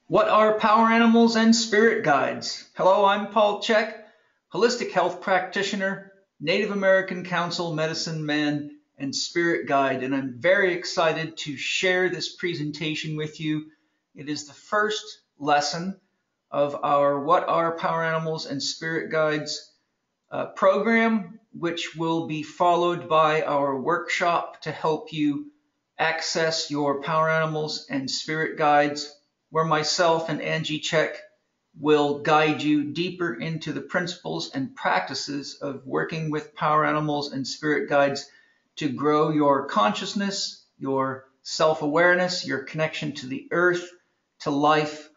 What are power animals and spirit guides? Hello, I'm Paul Chek, holistic health practitioner, Native American Council medicine man, and spirit guide, and I'm very excited to share this presentation with you. It is the first lesson of our What are Power Animals and Spirit Guides program, which will be followed by our workshop to help you access your power animals and spirit guides, where myself and Angie Chek will guide you deeper into the principles and practices of working with power animals and spirit guides to grow your consciousness, your self-awareness, your connection to the earth, to life,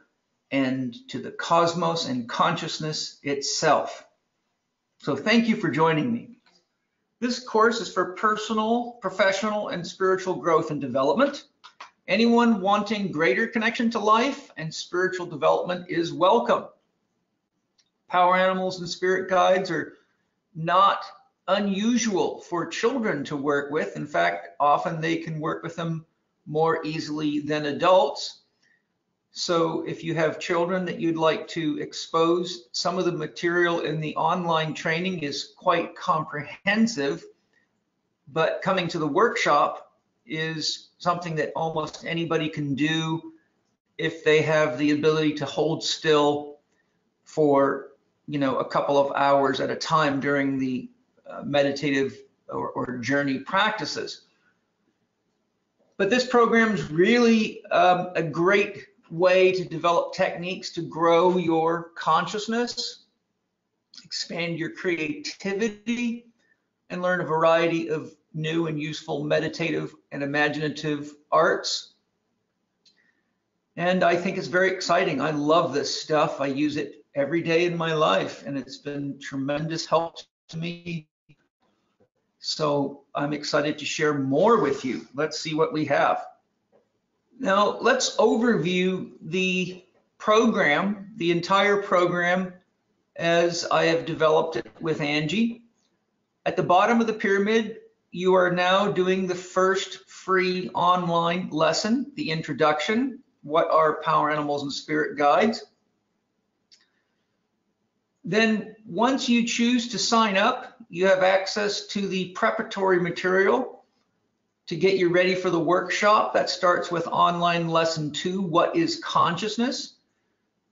and to the cosmos and consciousness itself. So thank you for joining me. This course is for personal, professional, and spiritual growth and development. Anyone wanting greater connection to life and spiritual development is welcome. Power animals and spirit guides are not unusual for children to work with. In fact, often they can work with them more easily than adults. So if you have children that you'd like to expose, some of the material in the online training is quite comprehensive, but coming to the workshop is something that almost anybody can do if they have the ability to hold still for, a couple of hours at a time during the meditative or journey practices. But this program is really a great way to develop techniques to grow your consciousness, expand your creativity, and learn a variety of new and useful meditative and imaginative arts. And I think it's very exciting. I love this stuff. I use it every day in my life, and it's been tremendous help to me. So I'm excited to share more with you. Let's see what we have. Now, let's overview the program, the entire program, as I have developed it with Angie. At the bottom of the pyramid, you are now doing the first free online lesson, the introduction. What are power animals and spirit guides? Then once you choose to sign up, you have access to the preparatory material to get you ready for the workshop. That starts with online lesson 2, what is consciousness?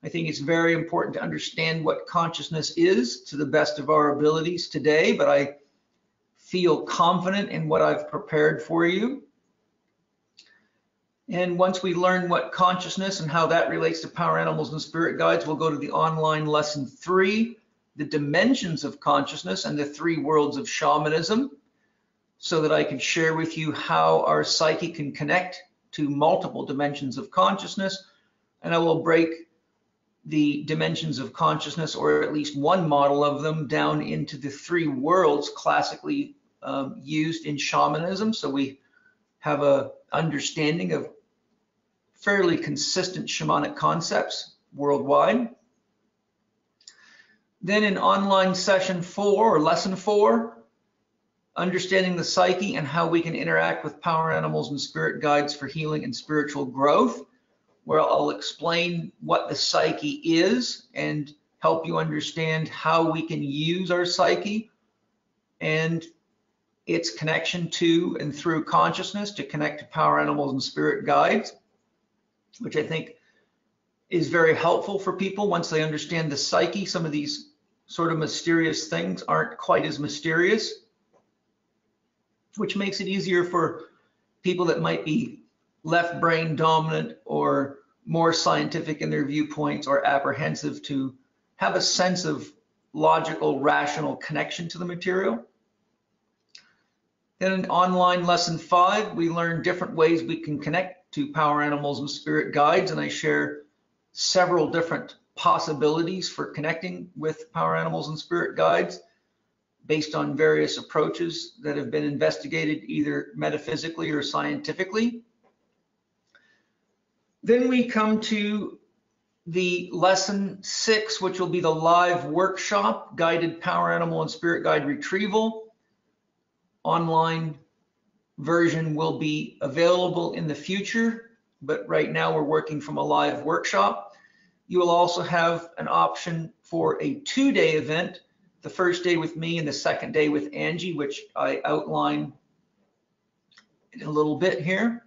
I think it's very important to understand what consciousness is to the best of our abilities today, but I feel confident in what I've prepared for you. And once we learn what consciousness and how that relates to power animals and spirit guides, we'll go to the online lesson 3, the dimensions of consciousness and the 3 worlds of shamanism, so that I can share with you how our psyche can connect to multiple dimensions of consciousness. And I will break the dimensions of consciousness, or at least one model of them, down into the 3 worlds classically used in shamanism. So we have an understanding of fairly consistent shamanic concepts worldwide. Then in online session 4, or lesson 4, understanding the psyche and how we can interact with power animals and spirit guides for healing and spiritual growth, where I'll explain what the psyche is and help you understand how we can use our psyche and its connection to and through consciousness to connect to power animals and spirit guides, which I think is very helpful for people once they understand the psyche. Some of these sort of mysterious things aren't quite as mysterious, which makes it easier for people that might be left brain dominant or more scientific in their viewpoints or apprehensive to have a sense of logical, rational connection to the material. Then in online lesson 5, we learn different ways we can connect to power animals and spirit guides, and I share several different possibilities for connecting with power animals and spirit guides based on various approaches that have been investigated either metaphysically or scientifically. Then we come to the lesson 6, which will be the live workshop, guided power animal and spirit guide retrieval. Online version will be available in the future but right now we're working from a live workshop. You will also have an option for a 2-day event, the first day with me and the second day with Angie, which I outline in a little bit here.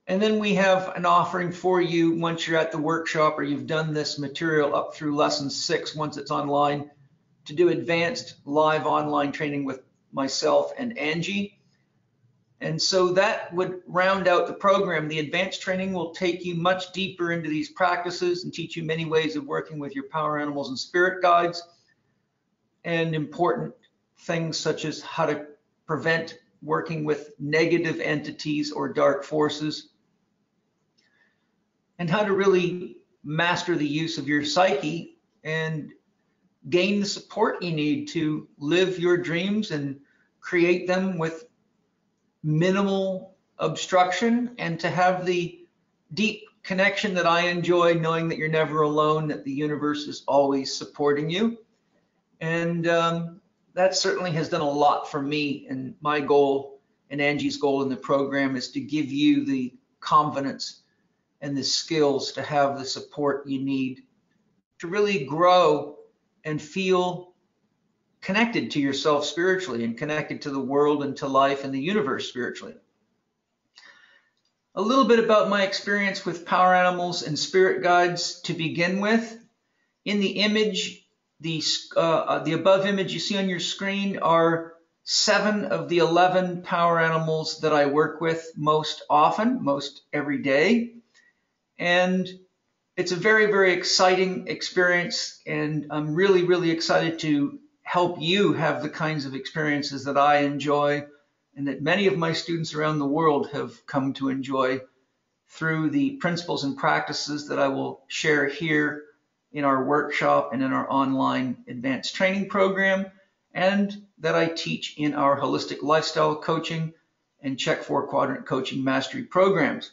And then we have an offering for you once you're at the workshop or you've done this material up through lesson 6 once it's online, to do advanced live online training with myself and Angie. And so that would round out the program. The advanced training will take you much deeper into these practices and teach you many ways of working with your power animals and spirit guides, and important things such as how to prevent working with negative entities or dark forces, and how to really master the use of your psyche and gain the support you need to live your dreams and create them with minimal obstruction, and to have the deep connection that I enjoy, knowing that you're never alone, that the universe is always supporting you. And that certainly has done a lot for me. And my goal and Angie's goal in the program is to give you the confidence and the skills to have the support you need to really grow and feel connected to yourself spiritually and connected to the world and to life and the universe spiritually. A little bit about my experience with power animals and spirit guides to begin with. In the image, the above image you see on your screen are 7 of the 11 power animals that I work with most often, most every day. And it's a very, very exciting experience, and I'm really, really excited to help you have the kinds of experiences that I enjoy and that many of my students around the world have come to enjoy through the principles and practices that I will share here in our workshop and in our online advanced training program, and that I teach in our holistic lifestyle coaching and Chek 4-quadrant coaching mastery programs.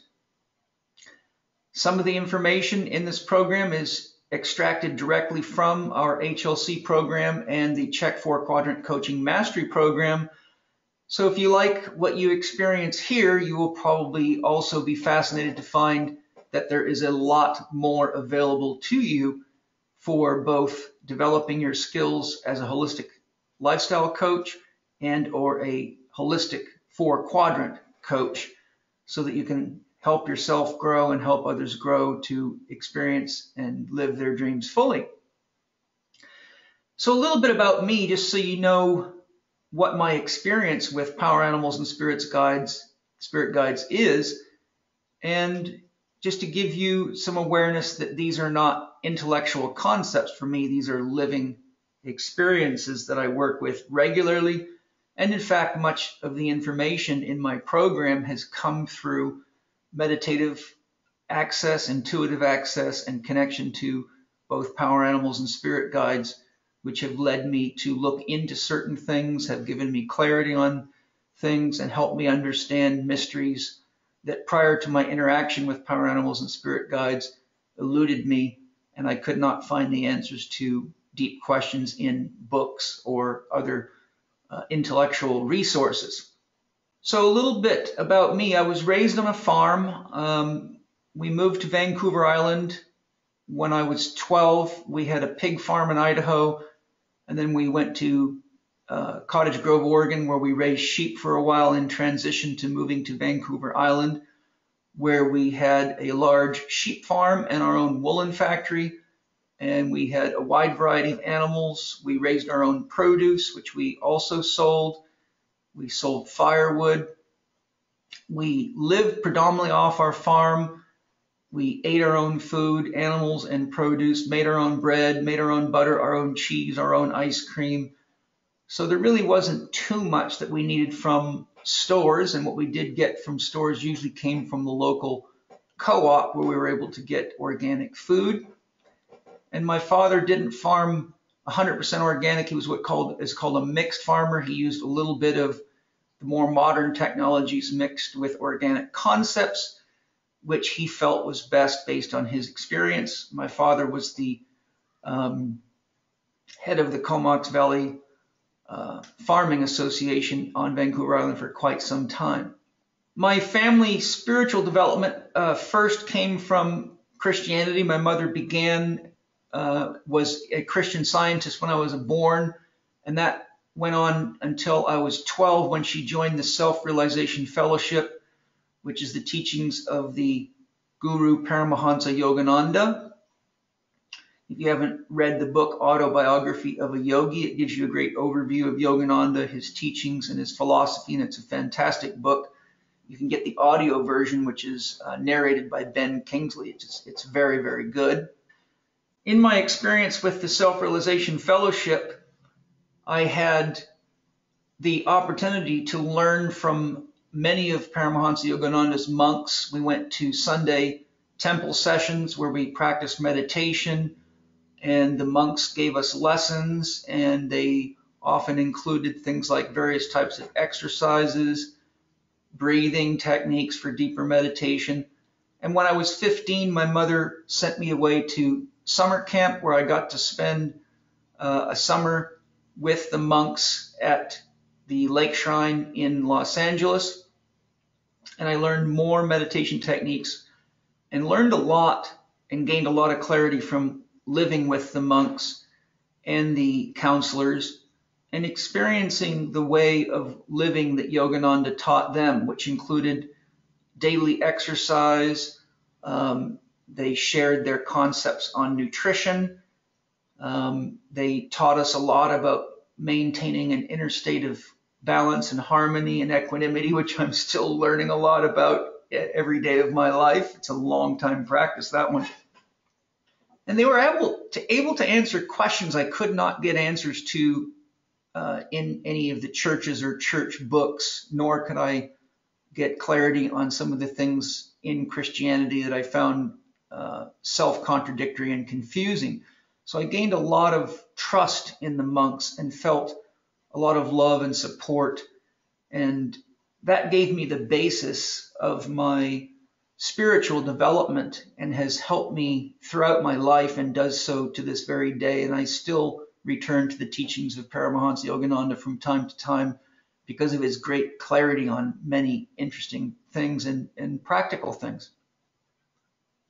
Some of the information in this program is extracted directly from our HLC program and the Chek 4-quadrant coaching mastery program. So if you like what you experience here, you will probably also be fascinated to find that there is a lot more available to you for both developing your skills as a holistic lifestyle coach and or a holistic 4-quadrant coach, so that you can help yourself grow and help others grow to experience and live their dreams fully. So a little bit about me, just so you know what my experience with power animals and spirit guides is, and just to give you some awareness that these are not intellectual concepts for me. These are living experiences that I work with regularly. And in fact, much of the information in my program has come through meditative access, intuitive access, and connection to both power animals and spirit guides, which have led me to look into certain things, have given me clarity on things, and helped me understand mysteries that prior to my interaction with power animals and spirit guides eluded me, and I could not find the answers to deep questions in books or other intellectual resources. So a little bit about me. I was raised on a farm. We moved to Vancouver Island when I was 12. We had a pig farm in Idaho, and then we went to Cottage Grove, Oregon, where we raised sheep for a while, in transition to moving to Vancouver Island, where we had a large sheep farm and our own woolen factory, and we had a wide variety of animals. We raised our own produce, which we also sold. We sold firewood. We lived predominantly off our farm. We ate our own food, animals and produce, made our own bread, made our own butter, our own cheese, our own ice cream. So there really wasn't too much that we needed from stores, and what we did get from stores usually came from the local co-op, where we were able to get organic food. And my father didn't farm 100% organic. He was what is called a mixed farmer. He used a little bit of the more modern technologies mixed with organic concepts, which he felt was best based on his experience. My father was the head of the Comox Valley Farming Association on Vancouver Island for quite some time. My family spiritual development first came from Christianity. My mother was a Christian Scientist when I was born, and that went on until I was 12 when she joined the Self-Realization Fellowship, which is the teachings of the Guru Paramahansa Yogananda. If you haven't read the book Autobiography of a Yogi, it gives you a great overview of Yogananda, his teachings, and his philosophy, and it's a fantastic book. You can get the audio version, which is narrated by Ben Kingsley. It's very, very good. In my experience with the Self-Realization Fellowship, I had the opportunity to learn from many of Paramahansa Yogananda's monks. We went to Sunday temple sessions where we practiced meditation, and the monks gave us lessons, and they often included things like various types of exercises, breathing techniques for deeper meditation. And when I was 15, my mother sent me away to summer camp where I got to spend a summer with the monks at the Lake Shrine in Los Angeles. And I learned more meditation techniques and learned a lot and gained a lot of clarity from living with the monks and the counselors and experiencing the way of living that Yogananda taught them, which included daily exercise. They shared their concepts on nutrition. They taught us a lot about maintaining an inner state of balance and harmony and equanimity, which I'm still learning a lot about every day of my life. It's a long time practice, that one. And they were able to answer questions I could not get answers to in any of the churches or church books, nor could I get clarity on some of the things in Christianity that I found self-contradictory and confusing. So I gained a lot of trust in the monks and felt a lot of love and support. And that gave me the basis of my spiritual development and has helped me throughout my life and does so to this very day. And I still return to the teachings of Paramahansa Yogananda from time to time because of his great clarity on many interesting things and practical things.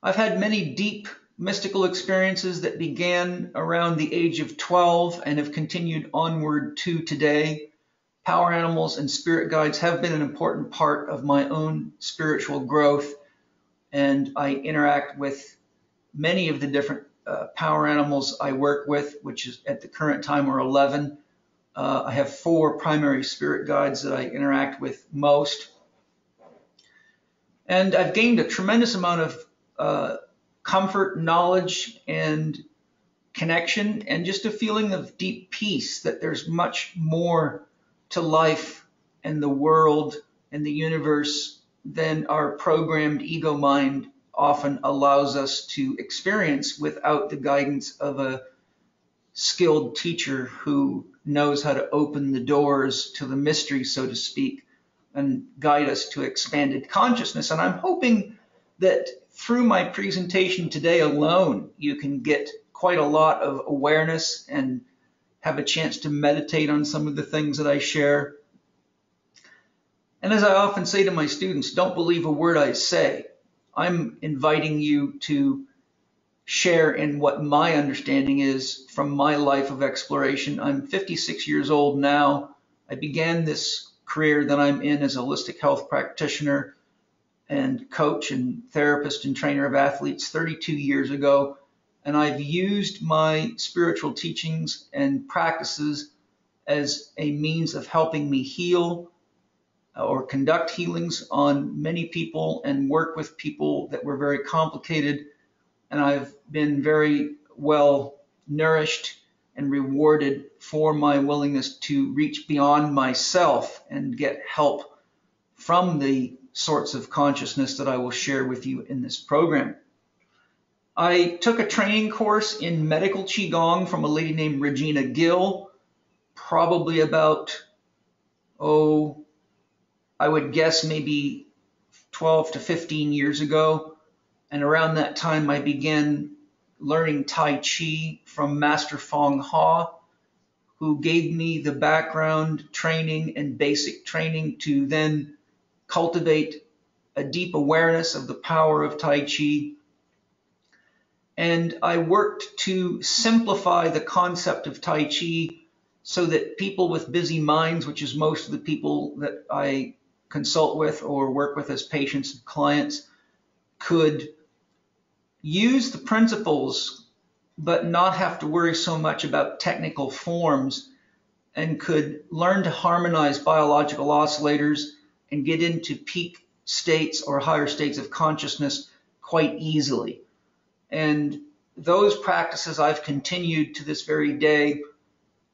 I've had many deep mystical experiences that began around the age of 12 and have continued onward to today. Power animals and spirit guides have been an important part of my own spiritual growth, and I interact with many of the different power animals I work with, which is at the current time are 11. I have 4 primary spirit guides that I interact with most. And I've gained a tremendous amount of comfort, knowledge, and connection, and just a feeling of deep peace that there's much more to life and the world and the universe than our programmed ego mind often allows us to experience without the guidance of a skilled teacher who knows how to open the doors to the mystery, so to speak, and guide us to expanded consciousness. And I'm hoping that through my presentation today alone, you can get quite a lot of awareness and have a chance to meditate on some of the things that I share. And as I often say to my students, don't believe a word I say. I'm inviting you to share in what my understanding is from my life of exploration. I'm 56 years old now. I began this career that I'm in as a holistic health practitioner and coach and therapist and trainer of athletes 32 years ago. And I've used my spiritual teachings and practices as a means of helping me heal or conduct healings on many people and work with people that were very complicated. And I've been very well nourished and rewarded for my willingness to reach beyond myself and get help from the sorts of consciousness that I will share with you in this program. I took a training course in medical Qigong from a lady named Regina Gill, probably about, I would guess maybe 12 to 15 years ago. And around that time, I began learning Tai Chi from Master Fong Ha, who gave me the background training and basic training to then cultivate a deep awareness of the power of Tai Chi. And I worked to simplify the concept of Tai Chi so that people with busy minds, which is most of the people that I consult with or work with as patients and clients, could use the principles but not have to worry so much about technical forms, and could learn to harmonize biological oscillators and get into peak states or higher states of consciousness quite easily. And those practices I've continued to this very day.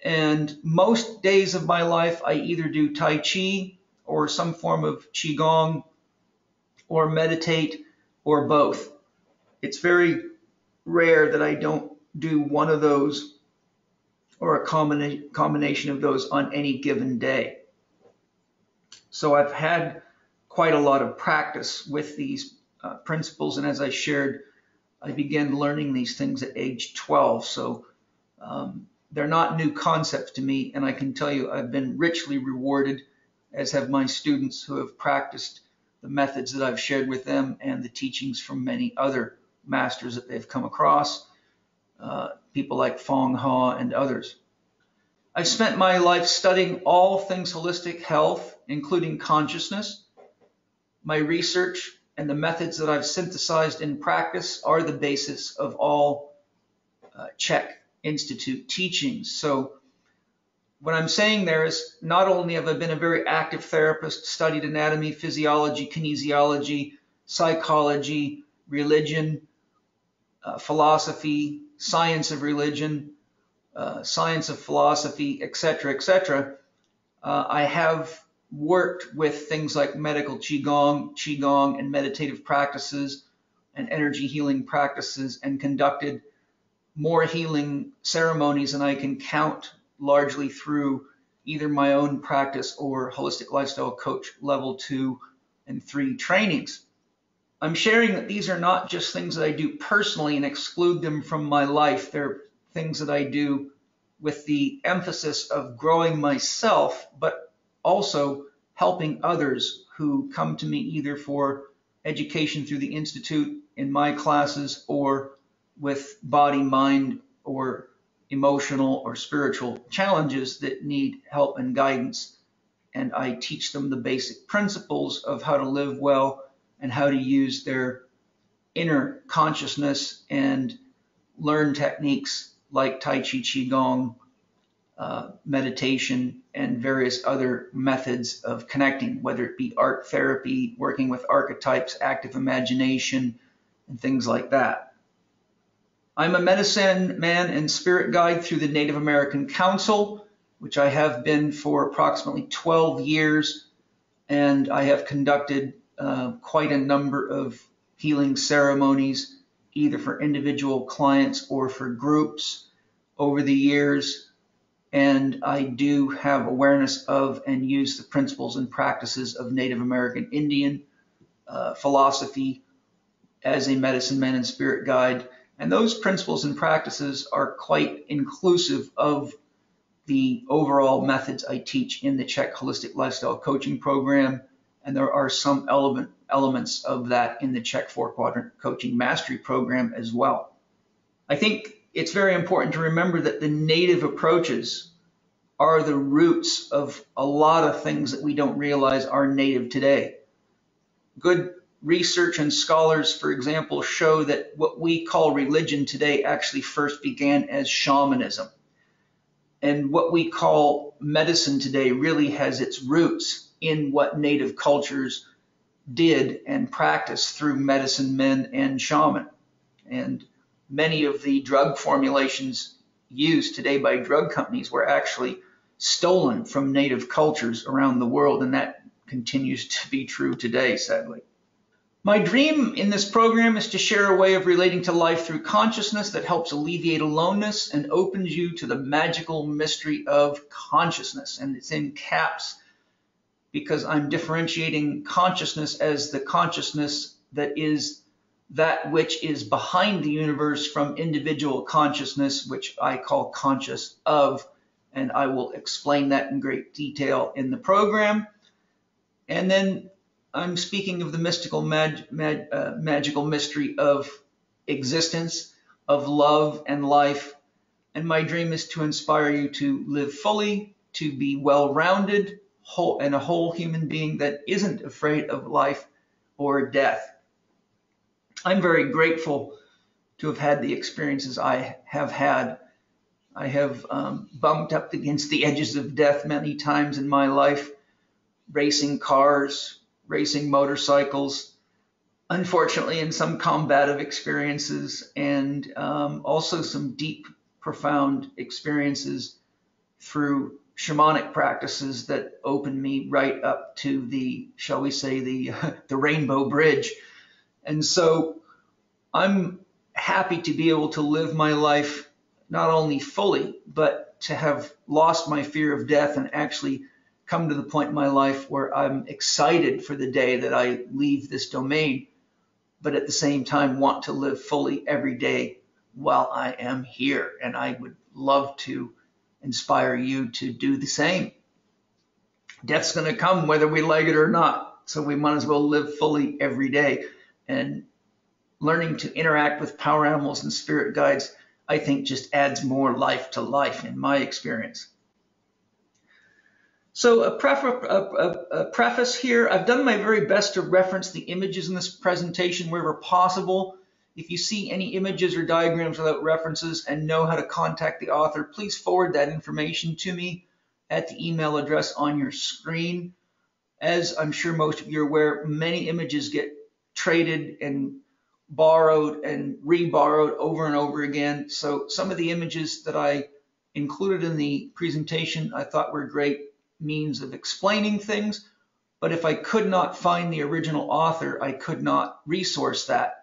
And most days of my life, I either do Tai Chi or some form of Qigong or meditate or both. It's very rare that I don't do one of those or a combination of those on any given day. So I've had quite a lot of practice with these principles, and as I shared, I began learning these things at age 12. So they're not new concepts to me, and I can tell you I've been richly rewarded, as have my students who have practiced the methods that I've shared with them and the teachings from many other masters that they've come across, people like Fong Ha and others. I've spent my life studying all things holistic health, including consciousness. My research and the methods that I've synthesized in practice are the basis of all Chek Institute teachings. So what I'm saying there is, not only have I been a very active therapist, studied anatomy, physiology, kinesiology, psychology, religion, philosophy, science of religion, science of philosophy, etc., I have worked with things like medical Qigong and meditative practices and energy healing practices, and conducted more healing ceremonies than I can count, largely through either my own practice or Holistic Lifestyle Coach level 2 and 3 trainings. I'm sharing that these are not just things that I do personally and exclude them from my life. They're things that I do with the emphasis of growing myself, but also helping others who come to me either for education through the Institute in my classes, or with body, mind, or emotional or spiritual challenges that need help and guidance. And I teach them the basic principles of how to live well and how to use their inner consciousness and learn techniques like Tai Chi, Qigong, meditation, and various other methods of connecting, whether it be art therapy, working with archetypes, active imagination, and things like that. I'm a medicine man and spirit guide through the Native American Council, which I have been for approximately 12 years, and I have conducted quite a number of healing ceremonies, either for individual clients or for groups over the years. And I do have awareness of and use the principles and practices of Native American Indian philosophy as a medicine man and spirit guide. And those principles and practices are quite inclusive of the overall methods I teach in the Chek Holistic Lifestyle Coaching Program. And there are some elements of that in the Chek 4-Quadrant Coaching Mastery Program as well. I think it's very important to remember that the native approaches are the roots of a lot of things that we don't realize are native today. Good research and scholars, for example, show that what we call religion today actually first began as shamanism. And what we call medicine today really has its roots in what native cultures did and practiced through medicine men and shaman. And many of the drug formulations used today by drug companies were actually stolen from native cultures around the world, and that continues to be true today, sadly. My dream in this program is to share a way of relating to life through consciousness that helps alleviate aloneness and opens you to the magical mystery of consciousness. And it's in caps because I'm differentiating consciousness as the consciousness that is that which is behind the universe from individual consciousness, which I call conscious of, and I will explain that in great detail in the program. And then I'm speaking of the mystical, magical mystery of existence, of love and life. And my dream is to inspire you to live fully, to be well-rounded, and a whole human being that isn't afraid of life or death. I'm very grateful to have had the experiences I have had. I have bumped up against the edges of death many times in my life, racing cars, racing motorcycles, unfortunately in some combative experiences, and also some deep, profound experiences through shamanic practices that opened me right up to the, shall we say, the rainbow bridge. And so I'm happy to be able to live my life not only fully, but to have lost my fear of death and actually come to the point in my life where I'm excited for the day that I leave this domain, but at the same time want to live fully every day while I am here. And I would love to inspire you to do the same. Death's going to come whether we like it or not, so we might as well live fully every day. And learning to interact with power animals and spirit guides, I think, just adds more life to life in my experience. So a preface here, I've done my very best to reference the images in this presentation wherever possible. If you see any images or diagrams without references and know how to contact the author, please forward that information to me at the email address on your screen. As I'm sure most of you are aware, many images get traded and borrowed and reborrowed over and over again. So some of the images that I included in the presentation I thought were great means of explaining things, but if I could not find the original author, I could not resource that.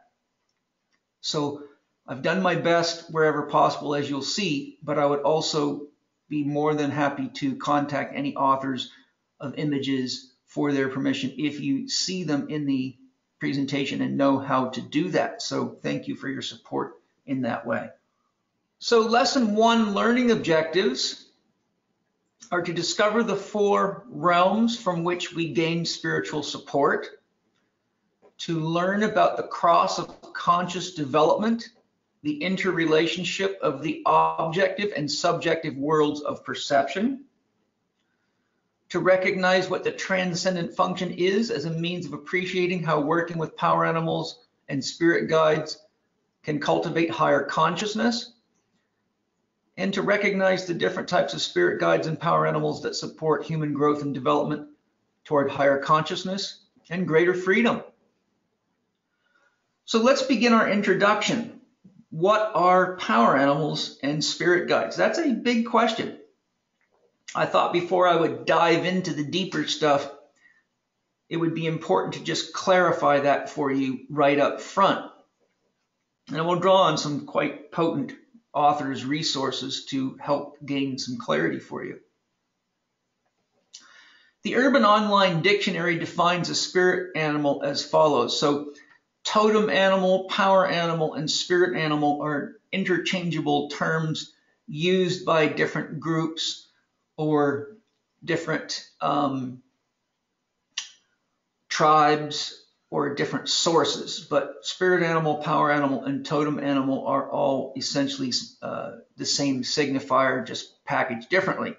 So I've done my best wherever possible, as you'll see, but I would also be more than happy to contact any authors of images for their permission if you see them in the presentation and know how to do that. So thank you for your support in that way. So lesson 1, learning objectives are to discover the 4 realms from which we gain spiritual support, to learn about the cross of conscious development, the interrelationship of the objective and subjective worlds of perception, to recognize what the transcendent function is as a means of appreciating how working with power animals and spirit guides can cultivate higher consciousness, and to recognize the different types of spirit guides and power animals that support human growth and development toward higher consciousness and greater freedom. So let's begin our introduction. What are power animals and spirit guides? That's a big question. I thought before I would dive into the deeper stuff, it would be important to just clarify that for you right up front. And I will draw on some quite potent authors' resources to help gain some clarity for you. The Urban Online Dictionary defines a spirit animal as follows. So totem animal, power animal, and spirit animal are interchangeable terms used by different groups or different tribes or different sources, but spirit animal, power animal, and totem animal are all essentially the same signifier, just packaged differently.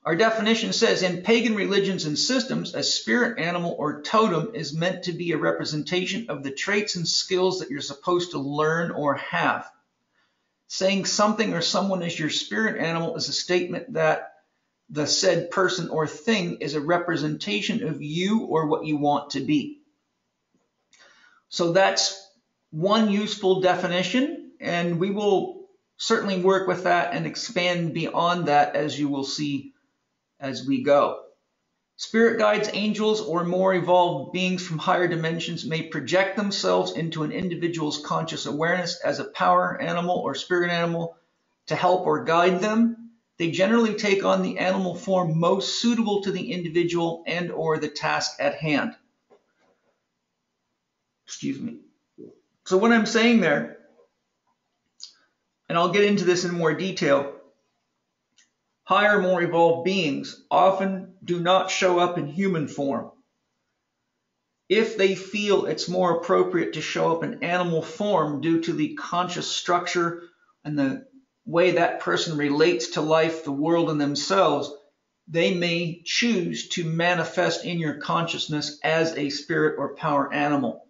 Our definition says, in pagan religions and systems, a spirit animal or totem is meant to be a representation of the traits and skills that you're supposed to learn or have. Saying something or someone is your spirit animal is a statement that the said person or thing is a representation of you or what you want to be. So that's one useful definition, and we will certainly work with that and expand beyond that, as you will see as we go. Spirit guides, angels, or more evolved beings from higher dimensions may project themselves into an individual's conscious awareness as a power animal or spirit animal to help or guide them. They generally take on the animal form most suitable to the individual and or the task at hand. Excuse me. So what I'm saying there, and I'll get into this in more detail, higher, more evolved beings often do not show up in human form. If they feel it's more appropriate to show up in animal form due to the conscious structure and the way that person relates to life, the world, and themselves, they may choose to manifest in your consciousness as a spirit or power animal.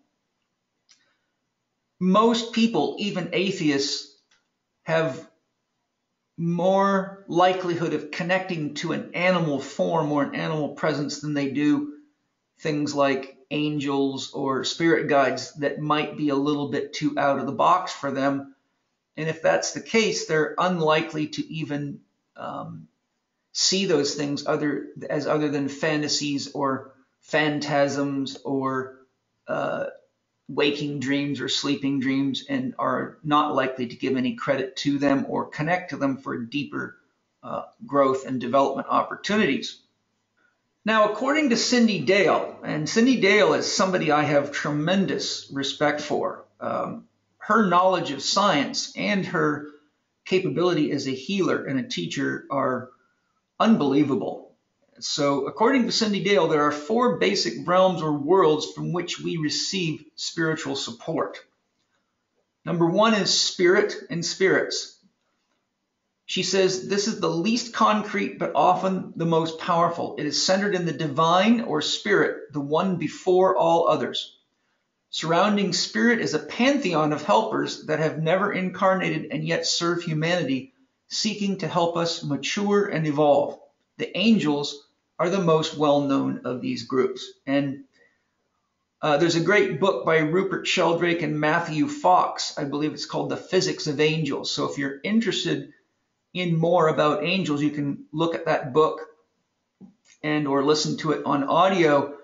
Most people, even atheists, have more likelihood of connecting to an animal form or an animal presence than they do things like angels or spirit guides that might be a little bit too out of the box for them. And if that's the case, they're unlikely to even see those things other than fantasies or phantasms or waking dreams or sleeping dreams, and are not likely to give any credit to them or connect to them for deeper growth and development opportunities. Now, according to Cindy Dale, and Cindy Dale is somebody I have tremendous respect for, her knowledge of science and her capability as a healer and a teacher are unbelievable. So according to Cindy Dale, there are 4 basic realms or worlds from which we receive spiritual support. Number 1 is spirit and spirits. She says this is the least concrete but often the most powerful. It is centered in the divine or spirit, the one before all others. Surrounding spirit is a pantheon of helpers that have never incarnated and yet serve humanity, seeking to help us mature and evolve. The angels are the most well-known of these groups. And there's a great book by Rupert Sheldrake and Matthew Fox. I believe it's called The Physics of Angels. So if you're interested in more about angels, you can look at that book and or listen to it on audio.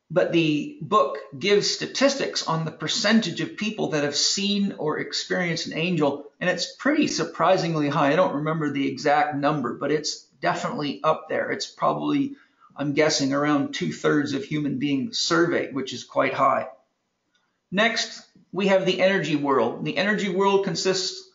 But the book gives statistics on the percentage of people that have seen or experienced an angel, and it's pretty surprisingly high. I don't remember the exact number, but it's definitely up there. It's probably, I'm guessing, around 2/3 of human beings surveyed, which is quite high. Next, we have the energy world. The energy world consists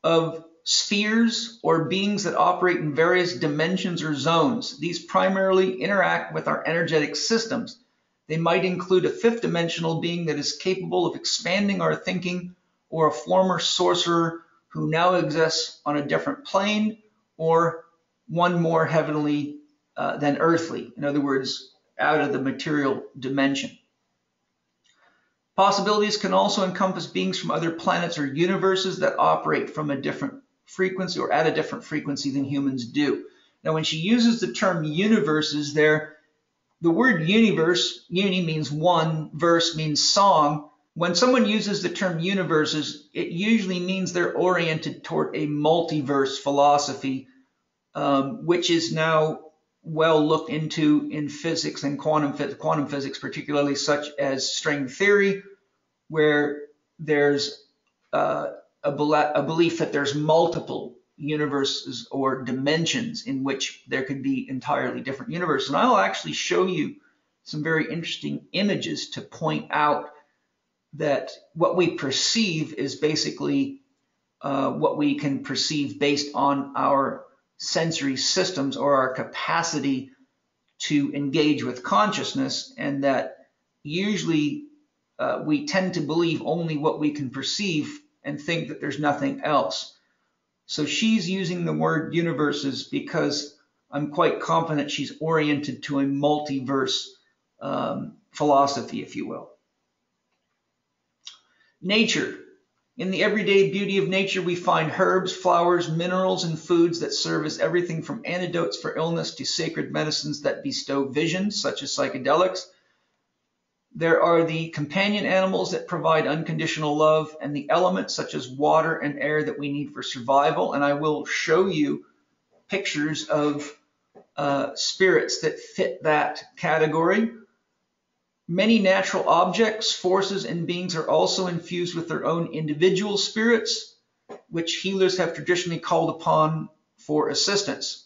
of spheres or beings that operate in various dimensions or zones. These primarily interact with our energetic systems. They might include a 5th dimensional being that is capable of expanding our thinking, or a former sorcerer who now exists on a different plane, or one more heavenly than earthly. In other words, out of the material dimension. Possibilities can also encompass beings from other planets or universes that operate from a different frequency or at a different frequency than humans do. Now, when she uses the term universes there, the word universe, uni means one, verse means song. When someone uses the term universes, it usually means they're oriented toward a multiverse philosophy, which is now well looked into in physics and quantum physics, particularly such as string theory, where there's a belief that there's multiple universes or dimensions in which there could be entirely different universes. And I'll actually show you some very interesting images to point out that what we perceive is basically what we can perceive based on our sensory systems or our capacity to engage with consciousness, and that usually we tend to believe only what we can perceive and think that there's nothing else. So she's using the word universes because I'm quite confident she's oriented to a multiverse philosophy, if you will. Nature. In the everyday beauty of nature, we find herbs, flowers, minerals, and foods that serve as everything from antidotes for illness to sacred medicines that bestow vision, such as psychedelics. There are the companion animals that provide unconditional love, and the elements such as water and air that we need for survival. And I will show you pictures of spirits that fit that category. Many natural objects, forces, and beings are also infused with their own individual spirits, which healers have traditionally called upon for assistance.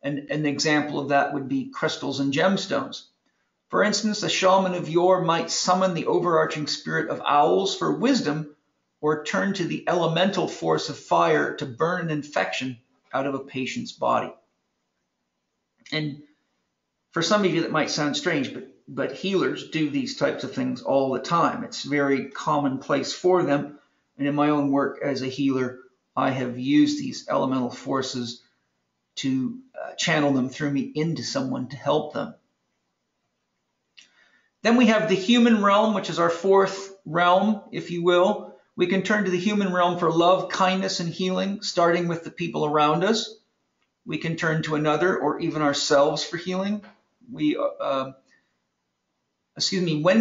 And an example of that would be crystals and gemstones. For instance, a shaman of yore might summon the overarching spirit of owls for wisdom, or turn to the elemental force of fire to burn an infection out of a patient's body. And For some of you that might sound strange, but healers do these types of things all the time. It's very commonplace for them. And in my own work as a healer, I have used these elemental forces to channel them through me into someone to help them. Then we have the human realm, which is our fourth realm, if you will. We can turn to the human realm for love, kindness, and healing, starting with the people around us. We can turn to another or even ourselves for healing. When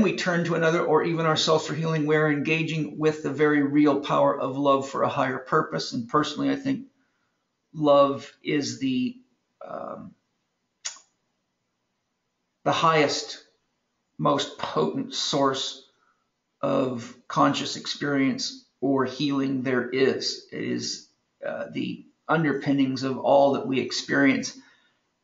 we turn to another or even ourselves for healing, we're engaging with the very real power of love for a higher purpose. And personally, I think love is the highest, most potent source of conscious experience or healing there is. It is the underpinnings of all that we experience.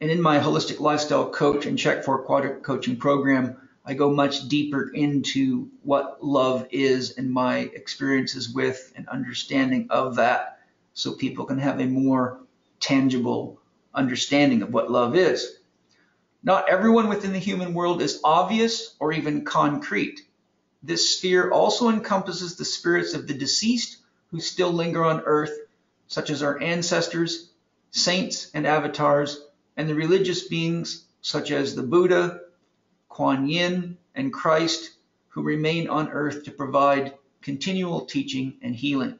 And in my holistic lifestyle coach and Chek 4 quadrant coaching program, I go much deeper into what love is and my experiences with and understanding of that, so people can have a more tangible understanding of what love is. Not everyone within the human world is obvious or even concrete. This sphere also encompasses the spirits of the deceased who still linger on earth, such as our ancestors, saints and avatars, and the religious beings such as the Buddha, Kuan Yin, and Christ, who remain on earth to provide continual teaching and healing.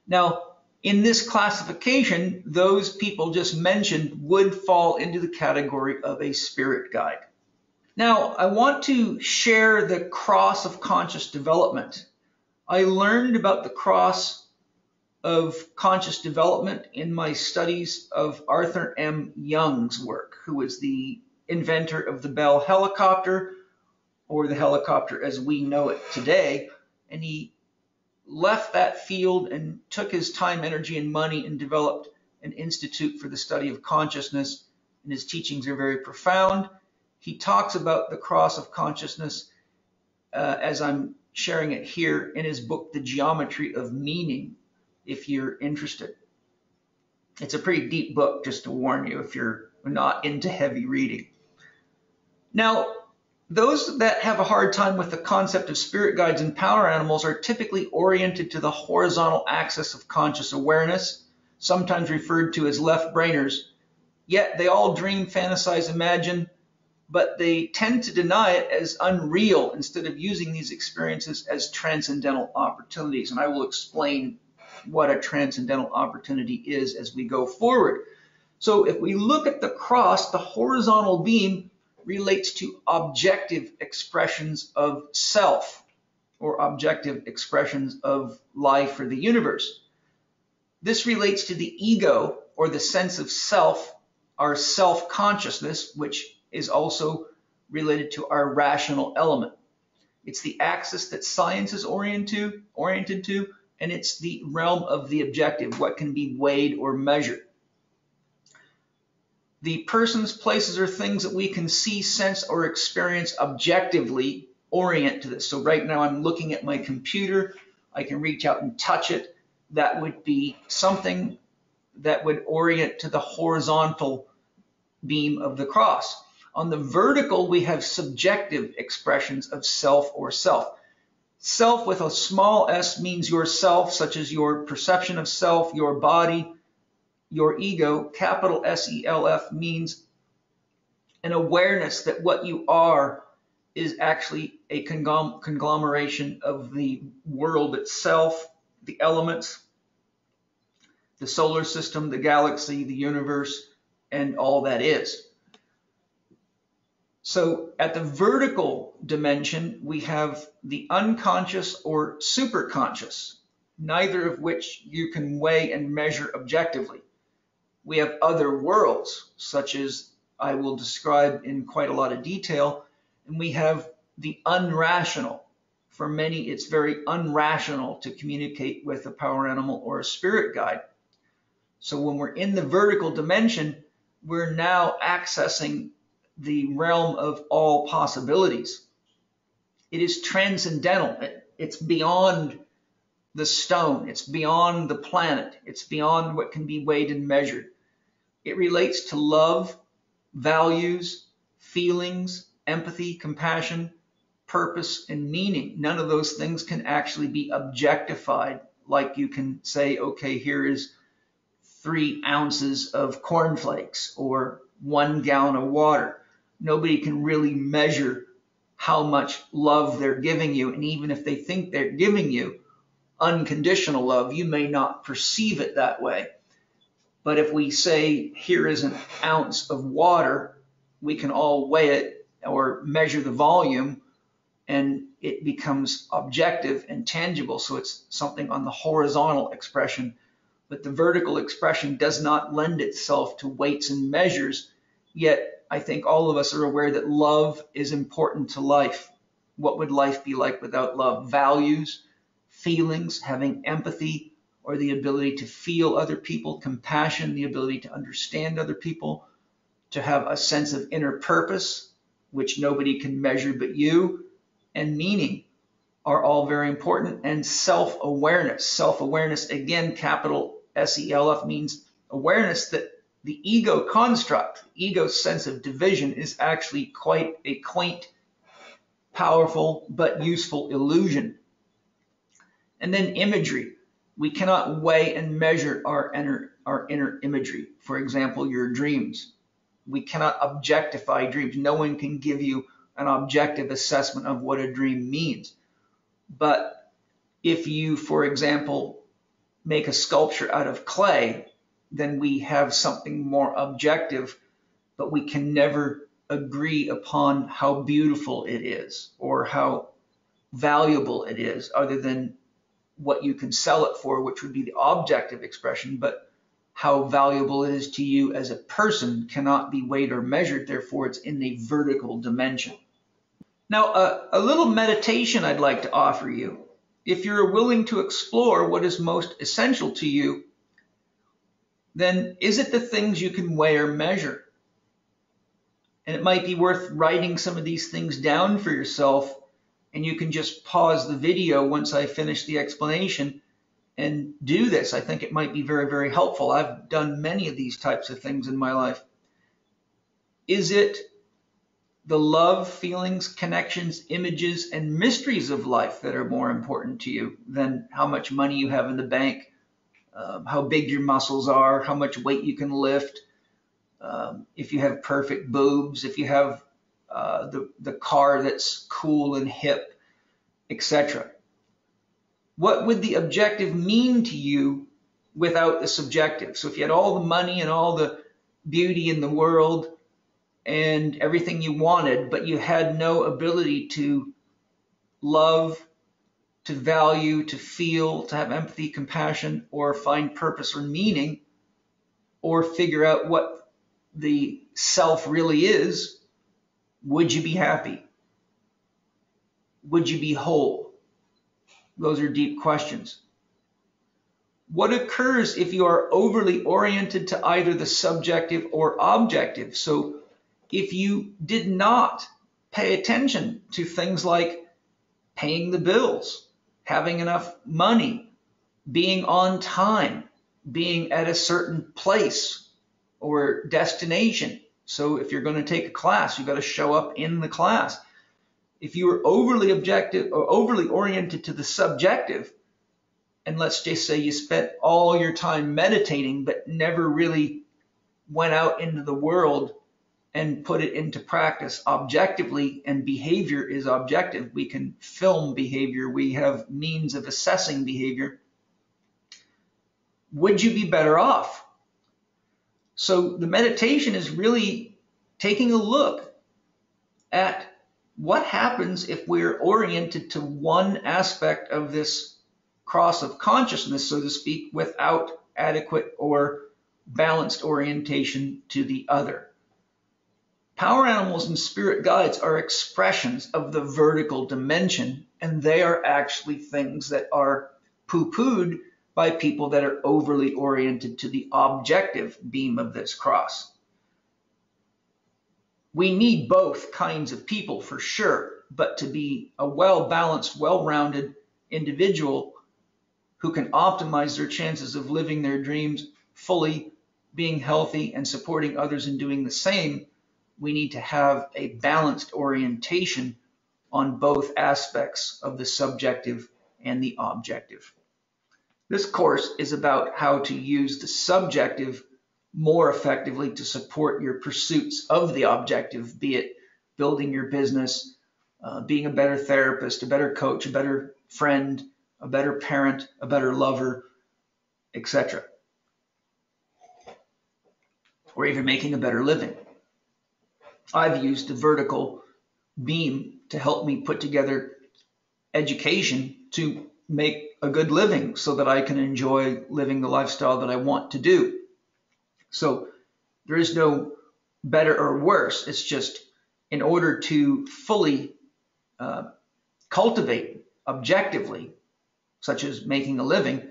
Now, in this classification, those people just mentioned would fall into the category of a spirit guide. Now, I want to share the cross of conscious development. I learned about the cross of conscious development in my studies of Arthur M. Jung's work, who was the inventor of the Bell helicopter, or the helicopter as we know it today. And he left that field and took his time, energy, and money and developed an institute for the study of consciousness. And his teachings are very profound. He talks about the cross of consciousness as I'm sharing it here in his book, The Geometry of Meaning, if you're interested. It's a pretty deep book, just to warn you, if you're not into heavy reading. Now, those that have a hard time with the concept of spirit guides and power animals are typically oriented to the horizontal axis of conscious awareness, sometimes referred to as left-brainers. Yet they all dream, fantasize, imagine, but they tend to deny it as unreal instead of using these experiences as transcendental opportunities. And I will explain what a transcendental opportunity is as we go forward. So if we look at the cross, the horizontal beam relates to objective expressions of self, or objective expressions of life or the universe. This relates to the ego, or the sense of self, our self-consciousness, which is also related to our rational element. It's the axis that science is oriented to, and it's the realm of the objective, what can be weighed or measured. The persons, places, or things that we can see, sense, or experience objectively orient to this. So right now I'm looking at my computer. I can reach out and touch it. That would be something that would orient to the horizontal beam of the cross. On the vertical, we have subjective expressions of self or self. Self with a small s means yourself, such as your perception of self, your body, your ego. Capital SELF means an awareness that what you are is actually a conglomeration of the world itself, the elements, the solar system, the galaxy, the universe, and all that is. So at the vertical dimension, we have the unconscious or superconscious, neither of which you can weigh and measure objectively. We have other worlds, such as I will describe in quite a lot of detail, and we have the unrational. For many, it's very unrational to communicate with a power animal or a spirit guide. So when we're in the vertical dimension, we're now accessing the realm of all possibilities. It is transcendental. It's beyond the stone. It's beyond the planet. It's beyond what can be weighed and measured. It relates to love, values, feelings, empathy, compassion, purpose, and meaning. None of those things can actually be objectified. Like you can say, okay, here is 3 ounces of cornflakes or 1 gallon of water. Nobody can really measure how much love they're giving you. And even if they think they're giving you unconditional love, you may not perceive it that way. But if we say, here is an ounce of water, we can all weigh it or measure the volume, and it becomes objective and tangible. So it's something on the horizontal expression, but the vertical expression does not lend itself to weights and measures. Yet I think all of us are aware that love is important to life. What would life be like without love? Values, feelings, having empathy, or the ability to feel other people, compassion, the ability to understand other people, to have a sense of inner purpose, which nobody can measure but you, and meaning are all very important. And self-awareness. Self-awareness, again, capital SELF, means awareness that the ego construct, ego's sense of division, is actually quite a quaint, powerful, but useful illusion. And then imagery. We cannot weigh and measure our inner imagery. For example, your dreams. We cannot objectify dreams. No one can give you an objective assessment of what a dream means. But if you, for example, make a sculpture out of clay, then we have something more objective, but we can never agree upon how beautiful it is or how valuable it is, other than what you can sell it for, which would be the objective expression. But how valuable it is to you as a person cannot be weighed or measured. Therefore, it's in a vertical dimension. Now, a little meditation I'd like to offer you. If you're willing to explore what is most essential to you, then is it the things you can weigh or measure? And it might be worth writing some of these things down for yourself, and you can just pause the video once I finish the explanation and do this. I think it might be very, very helpful. I've done many of these types of things in my life. Is it the love, feelings, connections, images, and mysteries of life that are more important to you than how much money you have in the bank, how big your muscles are, how much weight you can lift, if you have perfect boobs, if you have the car that's cool and hip, etc.? What would the objective mean to you without the subjective? So if you had all the money and all the beauty in the world and everything you wanted, but you had no ability to love, to value, to feel, to have empathy, compassion, or find purpose or meaning, or figure out what the self really is, would you be happy? Would you be whole? Those are deep questions. What occurs if you are overly oriented to either the subjective or objective? So if you did not pay attention to things like paying the bills, having enough money, being on time, being at a certain place or destination. So if you're going to take a class, you've got to show up in the class. If you were overly objective or overly oriented to the subjective, and let's just say you spent all your time meditating but never really went out into the world and put it into practice objectively, and behavior is objective. We can film behavior. We have means of assessing behavior. Would you be better off? So the meditation is really taking a look at what happens if we're oriented to one aspect of this cross of consciousness, so to speak, without adequate or balanced orientation to the other. Power animals and spirit guides are expressions of the vertical dimension, and they are actually things that are poo-pooed by people that are overly oriented to the objective beam of this cross. We need both kinds of people for sure, but to be a well-balanced, well-rounded individual who can optimize their chances of living their dreams fully, being healthy, and supporting others in doing the same, we need to have a balanced orientation on both aspects of the subjective and the objective. This course is about how to use the subjective more effectively to support your pursuits of the objective, be it building your business, being a better therapist, a better coach, a better friend, a better parent, a better lover, etc. Or even making a better living. I've used the vertical beam to help me put together education to make a good living so that I can enjoy living the lifestyle that I want to do. So there is no better or worse. It's just in order to fully cultivate objectively, such as making a living,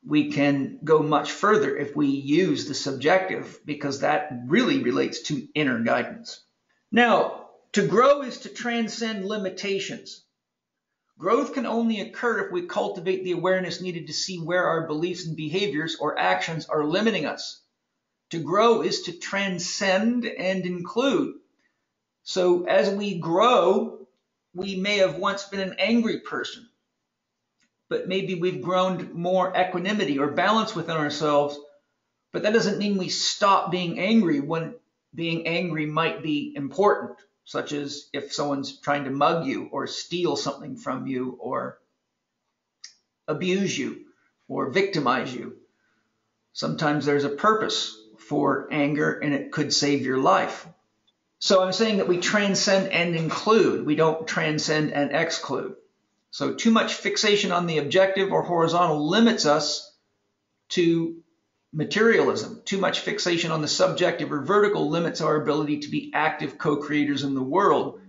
we can go much further if we use the subjective, because that really relates to inner guidance. Now, to grow is to transcend limitations. Growth can only occur if we cultivate the awareness needed to see where our beliefs and behaviors or actions are limiting us. To grow is to transcend and include. So as we grow, we may have once been an angry person, but maybe we've grown more equanimity or balance within ourselves. But that doesn't mean we stop being angry when being angry might be important, such as if someone's trying to mug you or steal something from you or abuse you or victimize you. Sometimes there's a purpose for anger and it could save your life. So I'm saying that we transcend and include. We don't transcend and exclude. So too much fixation on the objective or horizontal limits us to materialism. Too much fixation on the subjective or vertical limits our ability to be active co-creators in the world.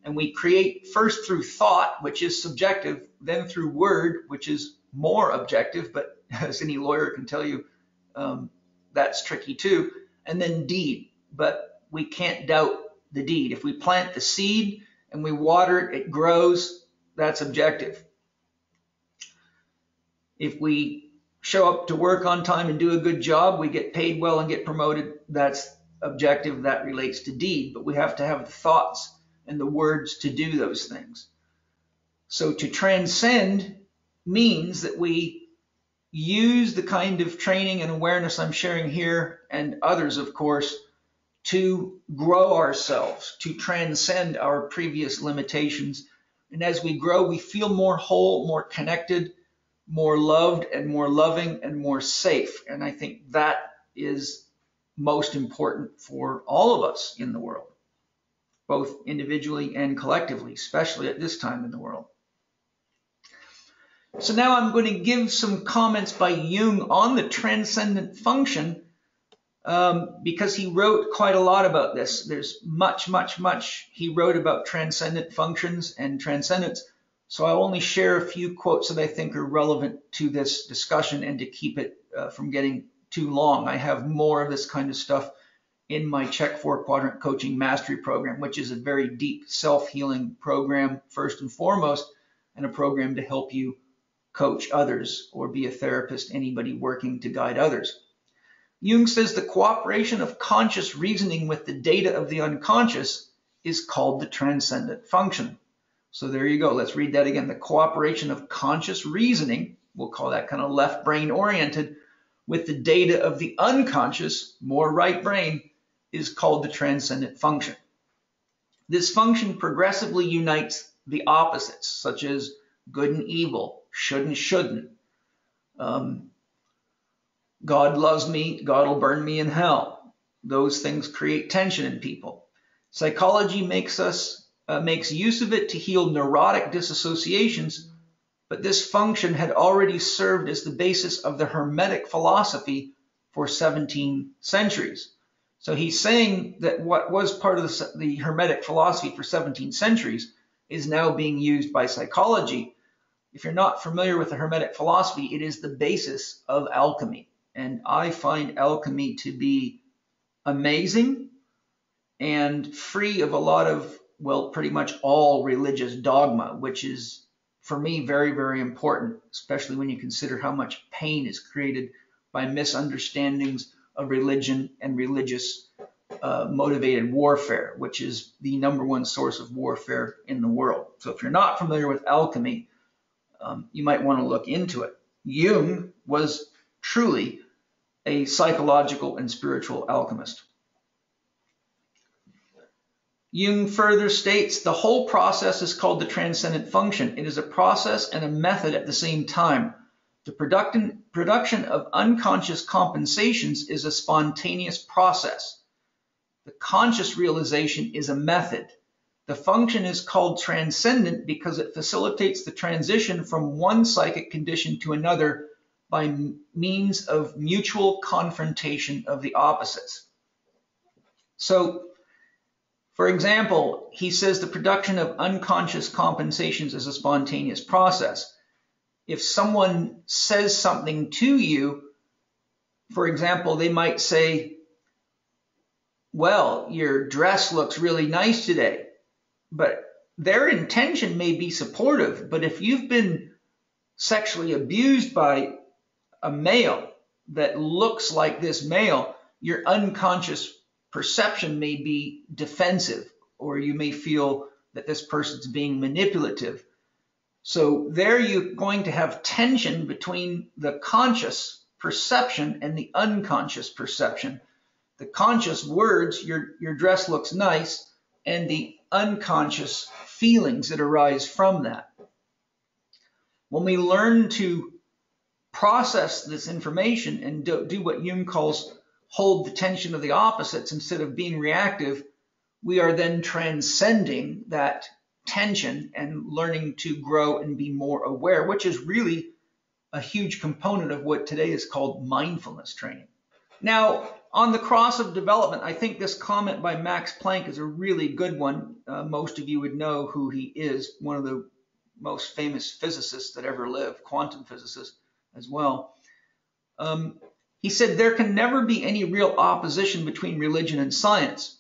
And we create first through thought, which is subjective, then through word, which is more objective, but as any lawyer can tell you, that's tricky too, and then deed. But we can't doubt the deed. If we plant the seed and we water it, it grows. That's objective. If we show up to work on time and do a good job, we get paid well and get promoted. That's objective. That relates to deed. But we have to have the thoughts and the words to do those things. So to transcend means that we use the kind of training and awareness I'm sharing here, and others, of course, to grow ourselves, to transcend our previous limitations. And as we grow, we feel more whole, more connected, more loved and more loving and more safe. And I think that is most important for all of us in the world, both individually and collectively, especially at this time in the world. So now I'm going to give some comments by Jung on the transcendent function, because he wrote quite a lot about this. There's much he wrote about transcendent functions and transcendence. So I'll only share a few quotes that I think are relevant to this discussion and to keep it from getting too long. I have more of this kind of stuff in my Chek 4-Quadrant Coaching Mastery Program, which is a very deep self-healing program, first and foremost, and a program to help you coach others or be a therapist, anybody working to guide others. Jung says the cooperation of conscious reasoning with the data of the unconscious is called the transcendent function. So there you go. Let's read that again. The cooperation of conscious reasoning, we'll call that kind of left brain oriented, with the data of the unconscious, more right brain, is called the transcendent function. This function progressively unites the opposites, such as good and evil, should and shouldn't. God loves me, God will burn me in hell. Those things create tension in people. Psychology makes use of it to heal neurotic disassociations, but this function had already served as the basis of the Hermetic philosophy for 17 centuries. So he's saying that what was part of the Hermetic philosophy for 17 centuries is now being used by psychology. If you're not familiar with the Hermetic philosophy, it is the basis of alchemy. And I find alchemy to be amazing and free of a lot of, well, pretty much all religious dogma, which is, for me, very, very important, especially when you consider how much pain is created by misunderstandings of religion and religious motivated warfare, which is the #1 source of warfare in the world. So if you're not familiar with alchemy, you might want to look into it. Jung was truly a psychological and spiritual alchemist. Jung further states the whole process is called the transcendent function. It is a process and a method at the same time. The production of unconscious compensations is a spontaneous process. The conscious realization is a method. The function is called transcendent because it facilitates the transition from one psychic condition to another by means of mutual confrontation of the opposites. So, for example, he says the production of unconscious compensations is a spontaneous process. If someone says something to you, for example, they might say, well, your dress looks really nice today. But their intention may be supportive, but if you've been sexually abused by a male that looks like this male, your unconscious perception may be defensive, or you may feel that this person's being manipulative. So there you're going to have tension between the conscious perception and the unconscious perception. The conscious words, your dress looks nice, and the unconscious feelings that arise from that. When we learn to process this information and do what Jung calls hold the tension of the opposites instead of being reactive, we are then transcending that tension and learning to grow and be more aware, which is really a huge component of what today is called mindfulness training. Now, on the cross of development, I think this comment by Max Planck is a really good one. Most of you would know who he is, one of the most famous physicists that ever lived, quantum physicist as well. He said, there can never be any real opposition between religion and science,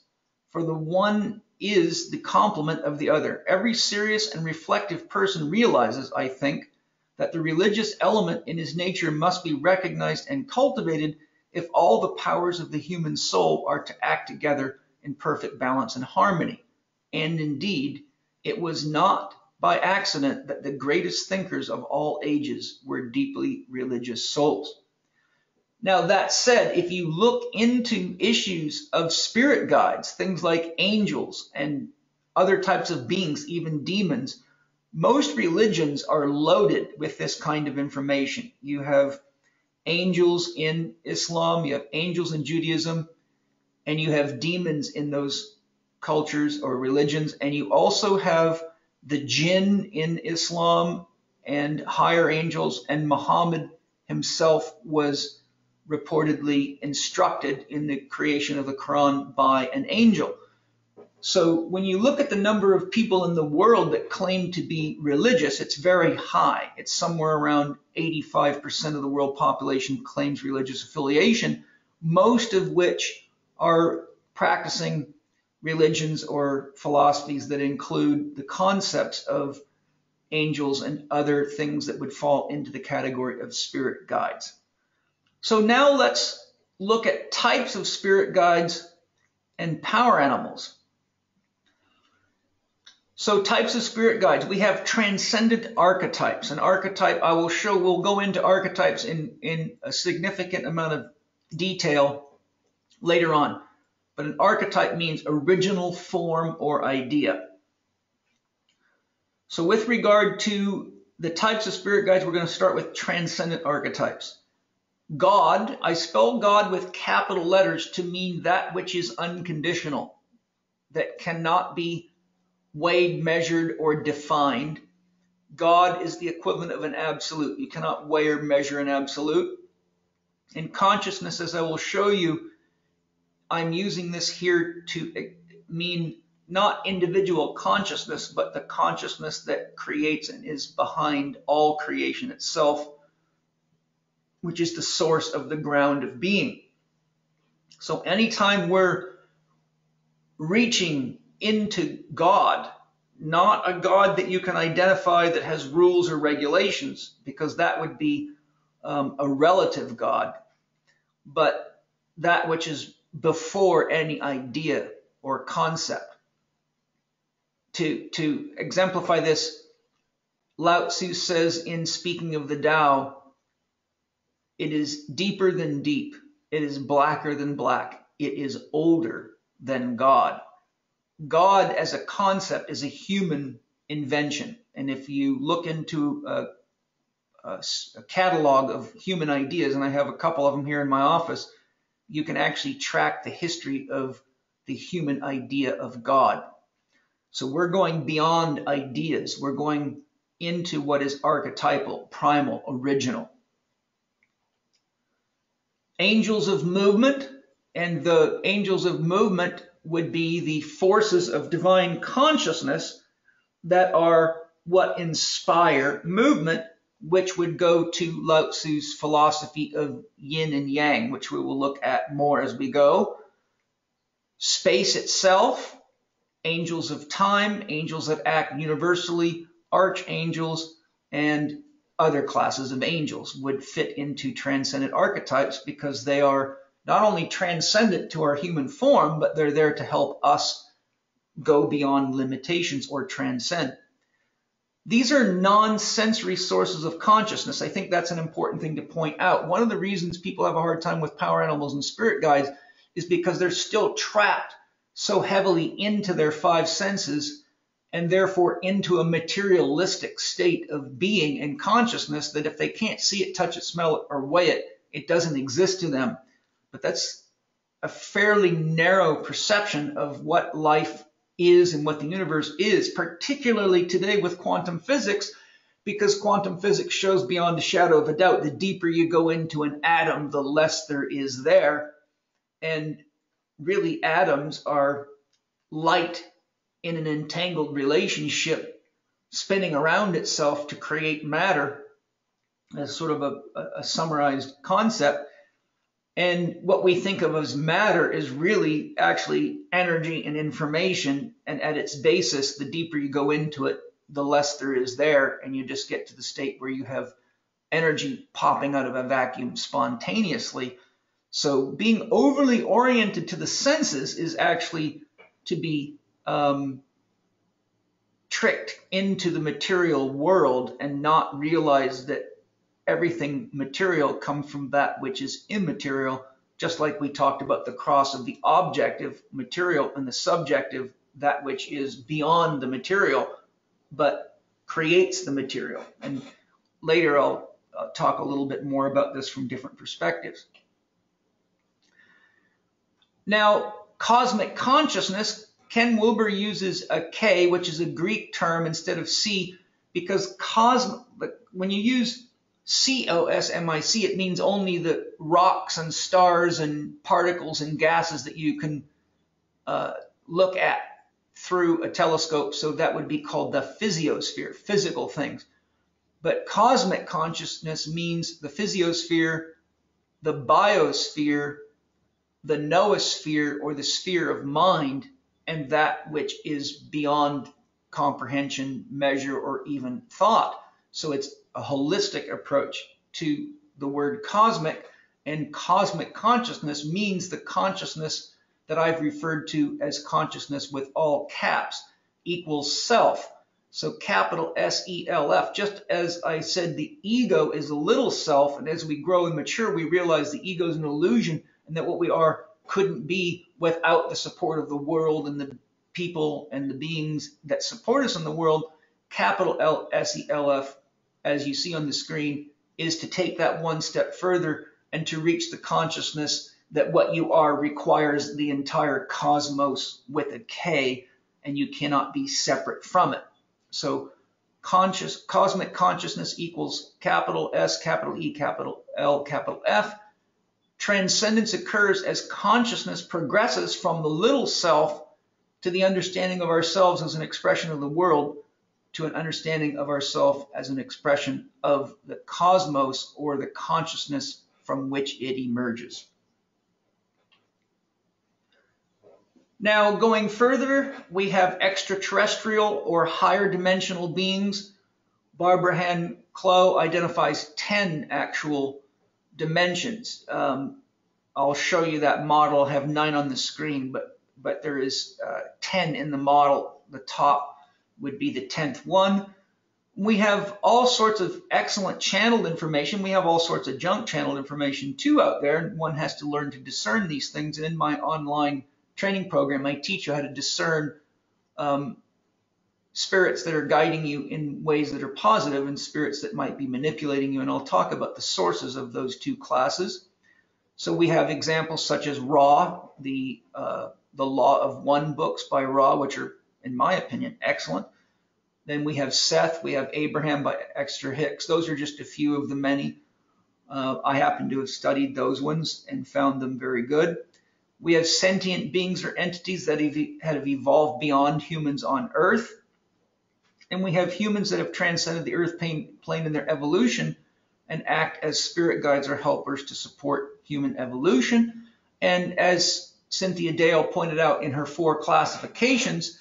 for the one is the complement of the other. Every serious and reflective person realizes, I think, that the religious element in his nature must be recognized and cultivated if all the powers of the human soul are to act together in perfect balance and harmony. And indeed, it was not by accident that the greatest thinkers of all ages were deeply religious souls. Now, that said, if you look into issues of spirit guides, things like angels and other types of beings, even demons, most religions are loaded with this kind of information. You have angels in Islam, you have angels in Judaism, and you have demons in those cultures or religions, and you also have the jinn in Islam and higher angels, and Muhammad himself was reportedly instructed in the creation of the Quran by an angel. So when you look at the number of people in the world that claim to be religious, it's very high. It's somewhere around 85% of the world population claims religious affiliation, most of which are practicing religions or philosophies that include the concepts of angels and other things that would fall into the category of spirit guides. So now let's look at types of spirit guides and power animals. So types of spirit guides, we have transcendent archetypes. An archetype, I will show, we'll go into archetypes in a significant amount of detail later on. But an archetype means original form or idea. So with regard to the types of spirit guides, we're going to start with transcendent archetypes. God, I spell God with capital letters to mean that which is unconditional, that cannot be weighed, measured, or defined. God is the equivalent of an absolute. You cannot weigh or measure an absolute. In consciousness, as I will show you, I'm using this here to mean not individual consciousness, but the consciousness that creates and is behind all creation itself, which is the source of the ground of being. So anytime we're reaching into God, not a God that you can identify that has rules or regulations, because that would be a relative God, but that which is before any idea or concept. To exemplify this, Lao Tzu says in speaking of the Tao, it is deeper than deep, it is blacker than black, it is older than God. God as a concept is a human invention. And if you look into a catalog of human ideas, and I have a couple of them here in my office, you can actually track the history of the human idea of God. So we're going beyond ideas. We're going into what is archetypal, primal, original. Angels of movement, and the angels of movement would be the forces of divine consciousness that are what inspire movement, which would go to Lao Tzu's philosophy of yin and yang, which we will look at more as we go. Space itself, angels of time, angels that act universally, archangels, and other classes of angels would fit into transcendent archetypes because they are not only transcendent to our human form, but they're there to help us go beyond limitations or transcend. These are non-sensory sources of consciousness. I think that's an important thing to point out. One of the reasons people have a hard time with power animals and spirit guides is because they're still trapped so heavily into their five senses and therefore into a materialistic state of being and consciousness that if they can't see it, touch it, smell it, or weigh it, it doesn't exist to them. But that's a fairly narrow perception of what life is and what the universe is, particularly today with quantum physics, because quantum physics shows beyond a shadow of a doubt the deeper you go into an atom, the less there is there. And really, atoms are light in an entangled relationship spinning around itself to create matter, as sort of a summarized concept. And what we think of as matter is really actually energy and information. And at its basis, the deeper you go into it, the less there is there. And you just get to the state where you have energy popping out of a vacuum spontaneously. So being overly oriented to the senses is actually to be tricked into the material world and not realize that everything material comes from that which is immaterial, just like we talked about the cross of the objective material and the subjective, that which is beyond the material, but creates the material. And later I'll talk a little bit more about this from different perspectives. Now, cosmic consciousness, Ken Wilber uses a K, which is a Greek term, instead of C, because when you use COSMIC, it means only the rocks and stars and particles and gases that you can look at through a telescope. So that would be called the physiosphere, physical things. But cosmic consciousness means the physiosphere, the biosphere, the noosphere, or the sphere of mind, and that which is beyond comprehension, measure, or even thought. So it's a holistic approach to the word cosmic, and cosmic consciousness means the consciousness that I've referred to as consciousness with all caps equals self. So capital SELF, just as I said, the ego is a little self, and as we grow and mature, we realize the ego is an illusion and that what we are couldn't be without the support of the world and the people and the beings that support us in the world. Capital L SELF, as you see on the screen, is to take that one step further and to reach the consciousness that what you are requires the entire cosmos with a K, and you cannot be separate from it. So cosmic consciousness equals capital S, capital E, capital L, capital F. Transcendence occurs as consciousness progresses from the little self to the understanding of ourselves as an expression of the world, to an understanding of ourselves as an expression of the cosmos, or the consciousness from which it emerges. Now, going further, we have extraterrestrial or higher dimensional beings. Barbara Hand Clow identifies 10 actual dimensions. I'll show you that model. I have 9 on the screen, but there is 10 in the model. The top would be the 10th one. We have all sorts of excellent channeled information. We have all sorts of junk channeled information too out there, and one has to learn to discern these things. And in my online training program, I teach you how to discern spirits that are guiding you in ways that are positive and spirits that might be manipulating you. And I'll talk about the sources of those two classes. So we have examples such as Ra, the Law of One books by Ra, which are, in my opinion, excellent. Then we have Seth, we have Abraham by Exeter Hicks. Those are just a few of the many. I happen to have studied those ones and found them very good. We have sentient beings or entities that have evolved beyond humans on Earth. And we have humans that have transcended the Earth plane in their evolution and act as spirit guides or helpers to support human evolution. And as Cynthia Dale pointed out in her 4 classifications,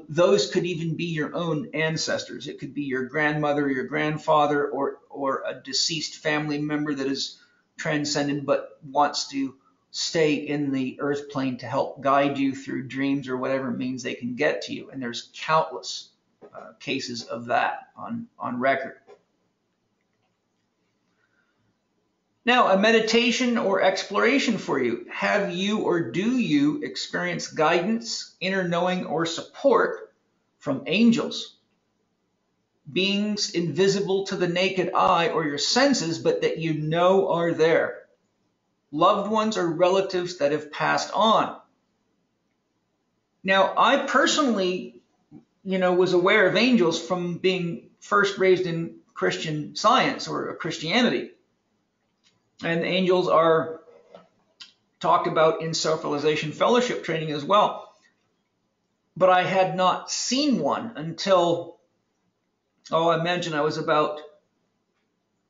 those could even be your own ancestors. It could be your grandmother, your grandfather, or a deceased family member that is transcended but wants to stay in the earth plane to help guide you through dreams or whatever means they can get to you. And there's countless cases of that on record. Now, a meditation or exploration for you. Have you or do you experience guidance, inner knowing, or support from angels? Beings invisible to the naked eye or your senses, but that you know are there. Loved ones or relatives that have passed on. Now, I personally, was aware of angels from being first raised in Christian Science or Christianity. And angels are talked about in self-realization fellowship training as well. But I had not seen one until, I imagine I was about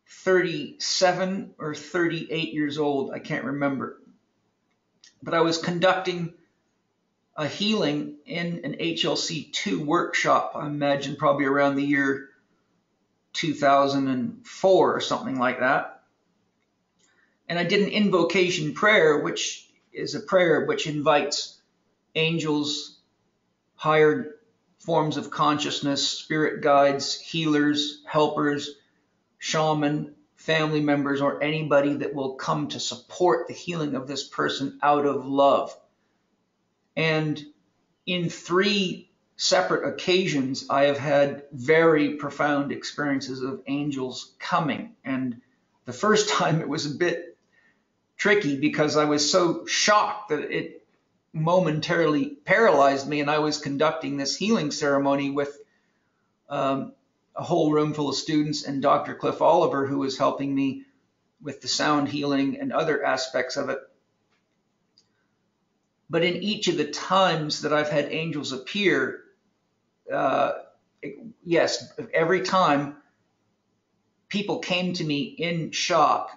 37 or 38 years old. I can't remember. But I was conducting a healing in an HLC2 workshop, I imagine probably around the year 2004 or something like that. And I did an invocation prayer, which is a prayer which invites angels, higher forms of consciousness, spirit guides, healers, helpers, shaman, family members, or anybody that will come to support the healing of this person out of love. And in 3 separate occasions, I have had very profound experiences of angels coming. And the first time it was a bit tricky because I was so shocked that it momentarily paralyzed me, and I was conducting this healing ceremony with a whole room full of students and Dr. Cliff Oliver, who was helping me with the sound healing and other aspects of it. But in each of the times that I've had angels appear, yes, every time people came to me in shock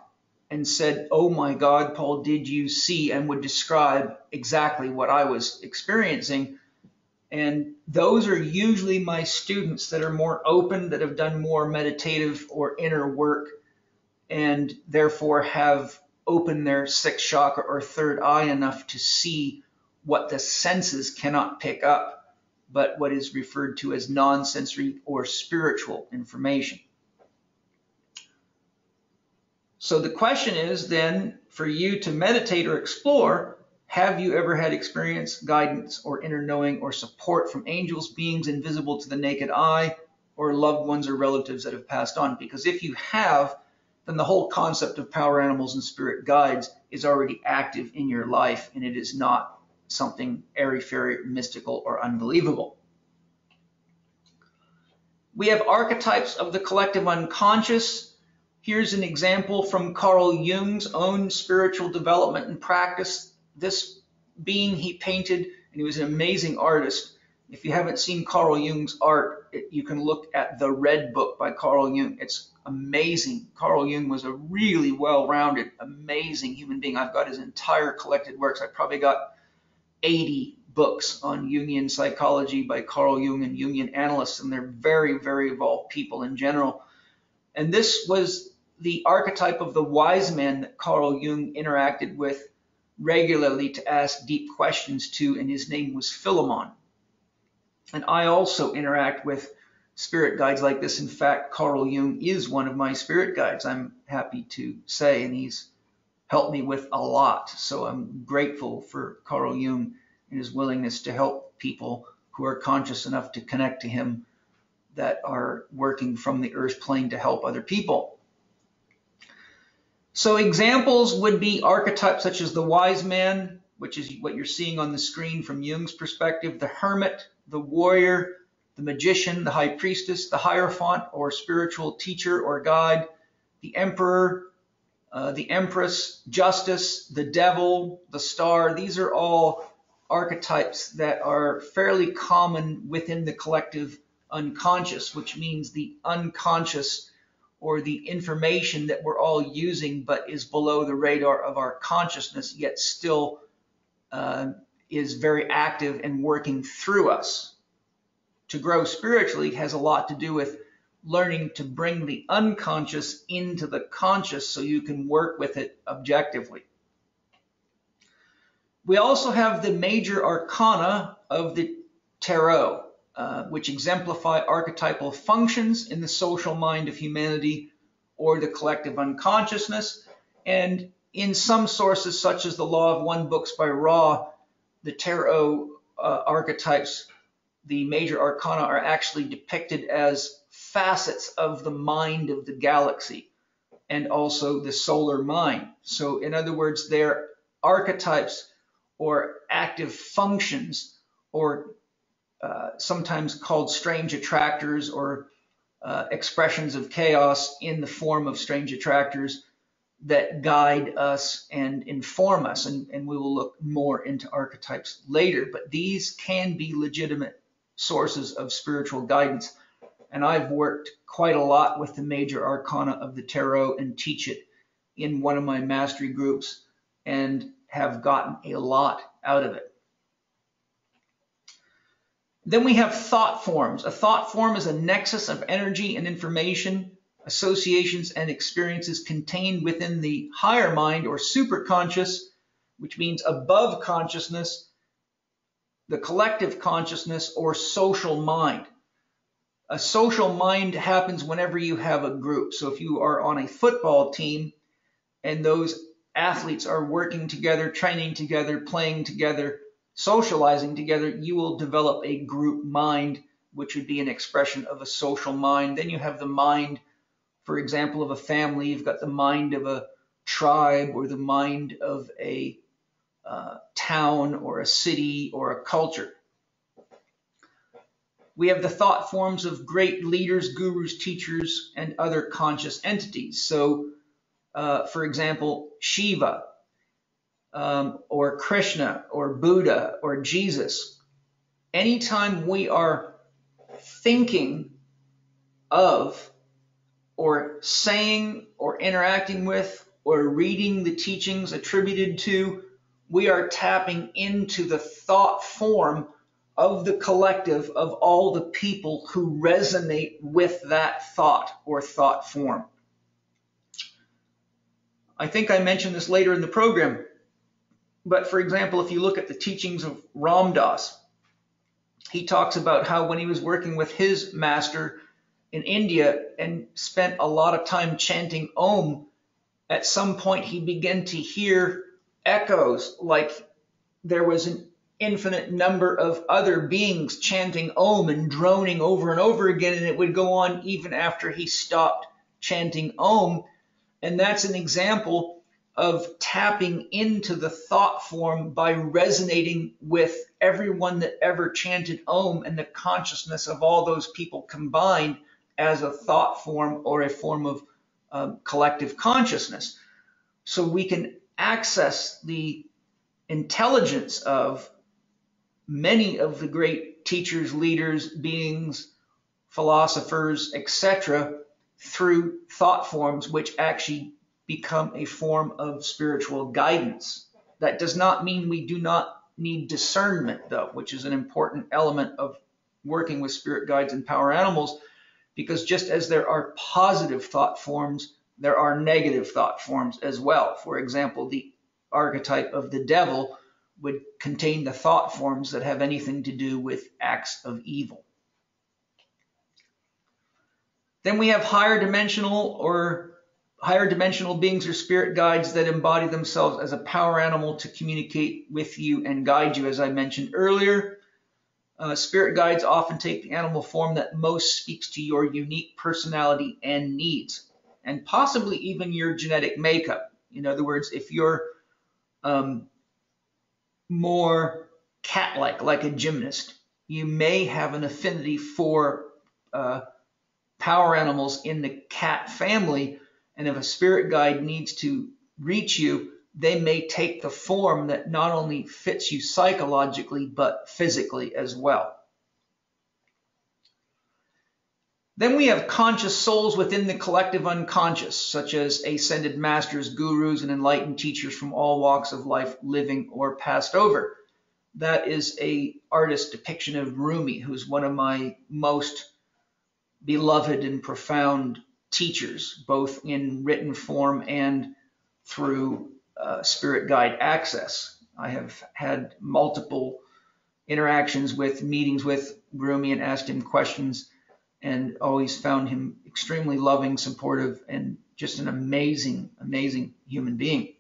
and said, "Oh my God, Paul, did you see?" and would describe exactly what I was experiencing. And those are usually my students that are more open, that have done more meditative or inner work, and therefore have opened their 6th chakra or 3rd eye enough to see what the senses cannot pick up, but what is referred to as non-sensory or spiritual information. So the question is then for you to meditate or explore, have you ever had experience, guidance, or inner knowing or support from angels, beings invisible to the naked eye, or loved ones or relatives that have passed on? Because if you have, then the whole concept of power animals and spirit guides is already active in your life, and it is not something airy-fairy, mystical, or unbelievable. We have archetypes of the collective unconscious. Here's an example from Carl Jung's own spiritual development and practice. This being he painted, and he was an amazing artist. If you haven't seen Carl Jung's art, you can look at The Red Book by Carl Jung. It's amazing. Carl Jung was a really well-rounded, amazing human being. I've got his entire collected works. I've probably got 80 books on Jungian psychology by Carl Jung and Jungian analysts, and they're very, very evolved people in general. And this was the archetype of the wise man that Carl Jung interacted with regularly to ask deep questions to, and his name was Philemon. And I also interact with spirit guides like this. In fact, Carl Jung is one of my spirit guides, I'm happy to say, and he's helped me with a lot. So I'm grateful for Carl Jung and his willingness to help people who are conscious enough to connect to him, that are working from the earth plane to help other people. So examples would be archetypes such as the wise man, which is what you're seeing on the screen from Jung's perspective, the hermit, the warrior, the magician, the high priestess, the hierophant or spiritual teacher or guide, the emperor, the empress, justice, the devil, the star. These are all archetypes that are fairly common within the collective unconscious, which means the unconscious or the information that we're all using but is below the radar of our consciousness, yet still is very active and working through us. To grow spiritually has a lot to do with learning to bring the unconscious into the conscious so you can work with it objectively. We also have the major arcana of the tarot, which exemplify archetypal functions in the social mind of humanity or the collective unconsciousness. And in some sources, such as the Law of One books by Ra, the tarot archetypes, the major arcana, are actually depicted as facets of the mind of the galaxy and also the solar mind. So in other words, they're archetypes or active functions, or sometimes called strange attractors, or expressions of chaos in the form of strange attractors that guide us and inform us. And we will look more into archetypes later, but these can be legitimate sources of spiritual guidance. And I've worked quite a lot with the major arcana of the tarot and teach it in one of my mastery groups and have gotten a lot out of it. Then we have thought forms. A thought form is a nexus of energy and information, associations and experiences contained within the higher mind or superconscious, which means above consciousness, the collective consciousness, or social mind. A social mind happens whenever you have a group. So if you are on a football team and those athletes are working together, training together, playing together, socializing together, you will develop a group mind, which would be an expression of a social mind. Then you have the mind, for example, of a family. You've got the mind of a tribe, or the mind of a town or a city or a culture. We have the thought forms of great leaders, gurus, teachers, and other conscious entities. So, for example, Shiva, or Krishna, or Buddha, or Jesus. Anytime we are thinking of, or saying, or interacting with, or reading the teachings attributed to, we are tapping into the thought form of the collective of all the people who resonate with that thought or thought form. I think I mentioned this later in the program, but for example, if you look at the teachings of Ram Dass, he talks about how when he was working with his master in India and spent a lot of time chanting Om, at some point he began to hear echoes, like there was an infinite number of other beings chanting Om and droning over and over again, and it would go on even after he stopped chanting Om. And that's an example of tapping into the thought form by resonating with everyone that ever chanted Om and the consciousness of all those people combined as a thought form or a form of collective consciousness. So we can access the intelligence of many of the great teachers, leaders, beings, philosophers, etc., through thought forms, which actually become a form of spiritual guidance. That does not mean we do not need discernment, though, which is an important element of working with spirit guides and power animals, because just as there are positive thought forms, there are negative thought forms as well. For example, the archetype of the devil would contain the thought forms that have anything to do with acts of evil. Then we have higher dimensional beings or spirit guides that embody themselves as a power animal to communicate with you and guide you, as I mentioned earlier. Spirit guides often take the animal form that most speaks to your unique personality and needs, and possibly even your genetic makeup. In other words, if you're more cat-like, like a gymnast, you may have an affinity for power animals in the cat family, and if a spirit guide needs to reach you, they may take the form that not only fits you psychologically, but physically as well. Then we have conscious souls within the collective unconscious, such as ascended masters, gurus, and enlightened teachers from all walks of life, living or passed over. That is an artist depiction of Rumi, who's one of my most beloved and profound teachers, both in written form and through spirit guide access. I have had multiple interactions meetings with Rumi and asked him questions, and always found him extremely loving, supportive, and just an amazing, amazing human being.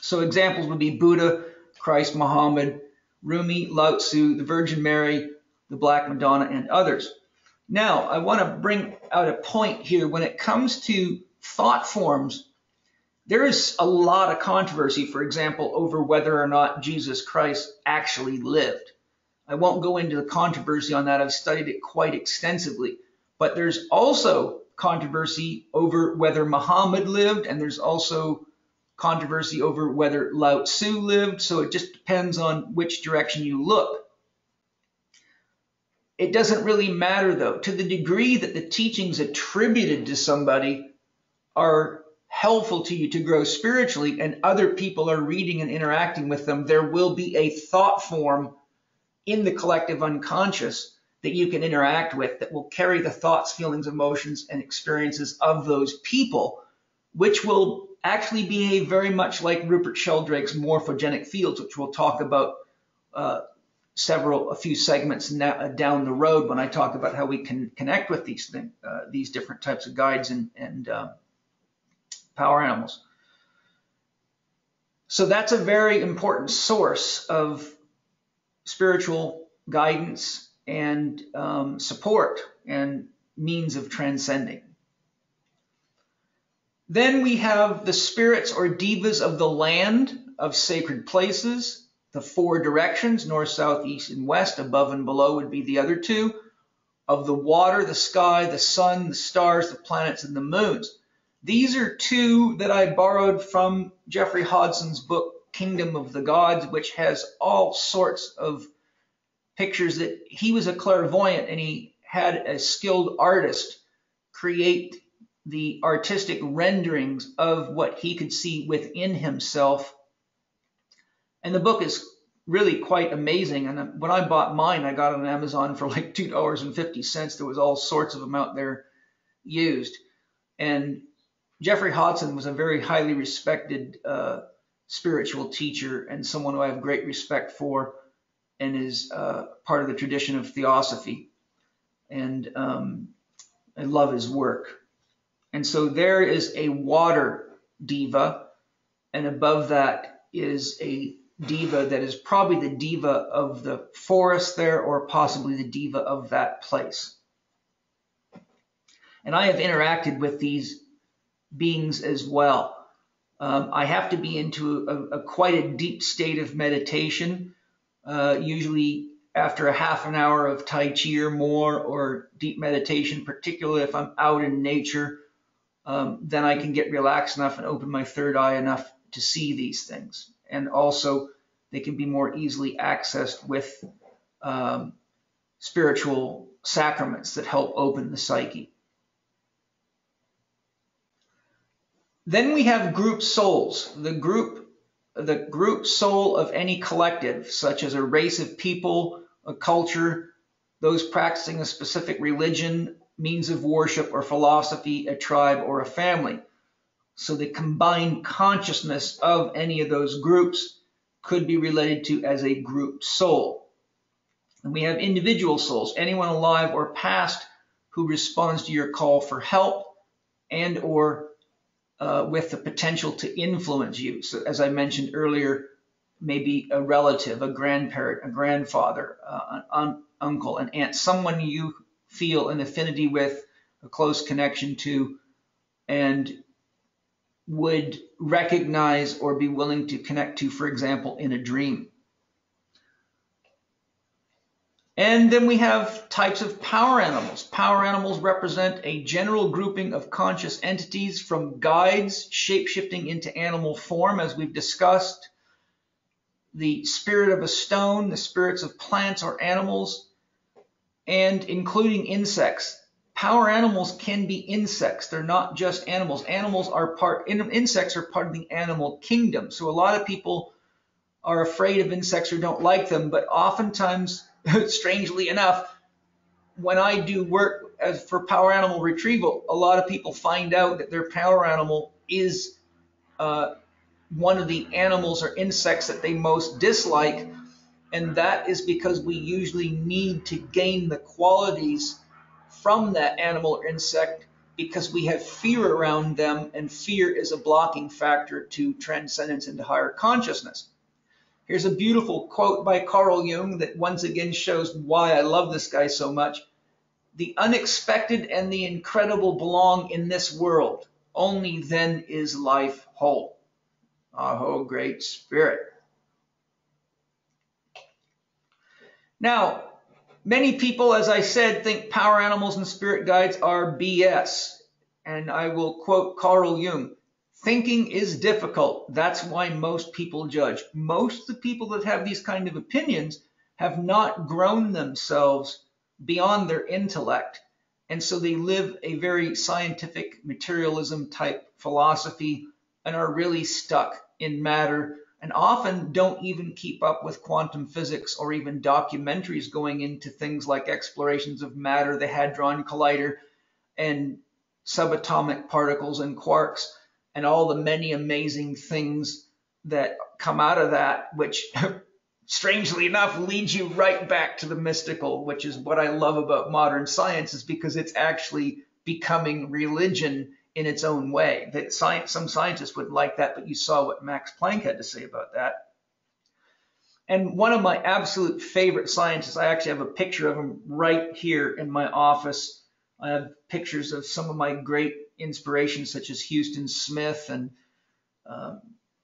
So examples would be Buddha, Christ, Muhammad, Rumi, Lao Tzu, the Virgin Mary, the Black Madonna, and others. Now, I want to bring out a point here. When it comes to thought forms, there is a lot of controversy, for example, over whether or not Jesus Christ actually lived. I won't go into the controversy on that. I've studied it quite extensively. But there's also controversy over whether Muhammad lived, and there's also controversy over whether Lao Tzu lived. So it just depends on which direction you look. It doesn't really matter, though. To the degree that the teachings attributed to somebody are helpful to you to grow spiritually, and other people are reading and interacting with them, there will be a thought form in the collective unconscious that you can interact with that will carry the thoughts, feelings, emotions, and experiences of those people, which will actually behave very much like Rupert Sheldrake's morphogenic fields, which we'll talk about a few segments down the road when I talk about how we can connect with these different types of guides and power animals. So that's a very important source of spiritual guidance and support and means of transcending. Then we have the spirits or devas of the land, of sacred places, the four directions, north, south, east, and west. Above and below would be the other two. Of the water, the sky, the sun, the stars, the planets, and the moons. These are two that I borrowed from Jeffrey Hodson's book, Kingdom of the Gods, which has all sorts of pictures that he was a clairvoyant, and he had a skilled artist create the artistic renderings of what he could see within himself. And the book is really quite amazing. And when I bought mine, I got it on Amazon for like $2.50. There was all sorts of them out there used. And Jeffrey Hodson was a very highly respected spiritual teacher and someone who I have great respect for, and is part of the tradition of theosophy. And I love his work. And so there is a water diva, and above that is a diva that is probably the diva of the forest there, or possibly the diva of that place. And I have interacted with these beings as well. I have to be into quite a deep state of meditation, usually after a half an hour of Tai Chi or more, or deep meditation, particularly if I'm out in nature. Then I can get relaxed enough and open my third eye enough to see these things. And also they can be more easily accessed with spiritual sacraments that help open the psyche. Then we have group souls. The group soul of any collective, such as a race of people, a culture, those practicing a specific religion, means of worship or philosophy, a tribe or a family. So the combined consciousness of any of those groups could be related to as a group soul. And we have individual souls, anyone alive or past who responds to your call for help and or with the potential to influence you. So as I mentioned earlier, maybe a relative, a grandparent, a grandfather, an uncle, an aunt, someone you feel an affinity with, a close connection to, and would recognize or be willing to connect to, for example, in a dream. And then we have types of power animals. Power animals represent a general grouping of conscious entities, from guides shape-shifting into animal form, as we've discussed, the spirit of a stone, the spirits of plants or animals, and including insects. Power animals can be insects. They're not just animals. Insects are part of the animal kingdom. So a lot of people are afraid of insects or don't like them, but oftentimes, strangely enough, when I do work for power animal retrieval, a lot of people find out that their power animal is one of the animals or insects that they most dislike, and that is because we usually need to gain the qualities from that animal or insect because we have fear around them, and fear is a blocking factor to transcendence into higher consciousness. Here's a beautiful quote by Carl Jung that once again shows why I love this guy so much. "The unexpected and the incredible belong in this world. Only then is life whole." Oh, great spirit. Now, many people, as I said, think power animals and spirit guides are BS. And I will quote Carl Jung: "Thinking is difficult. That's why most people judge." Most of the people that have these kind of opinions have not grown themselves beyond their intellect. And so they live a very scientific materialism type philosophy and are really stuck in matter, and often don't even keep up with quantum physics or even documentaries going into things like explorations of matter, the Hadron Collider, and subatomic particles and quarks, and all the many amazing things that come out of that, which strangely enough leads you right back to the mystical, which is what I love about modern science, is because it's actually becoming religion in its own way. That some scientists wouldn't like that, but you saw what Max Planck had to say about that. And one of my absolute favorite scientists, I actually have a picture of him right here in my office. I have pictures of some of my great inspirations, such as Houston Smith and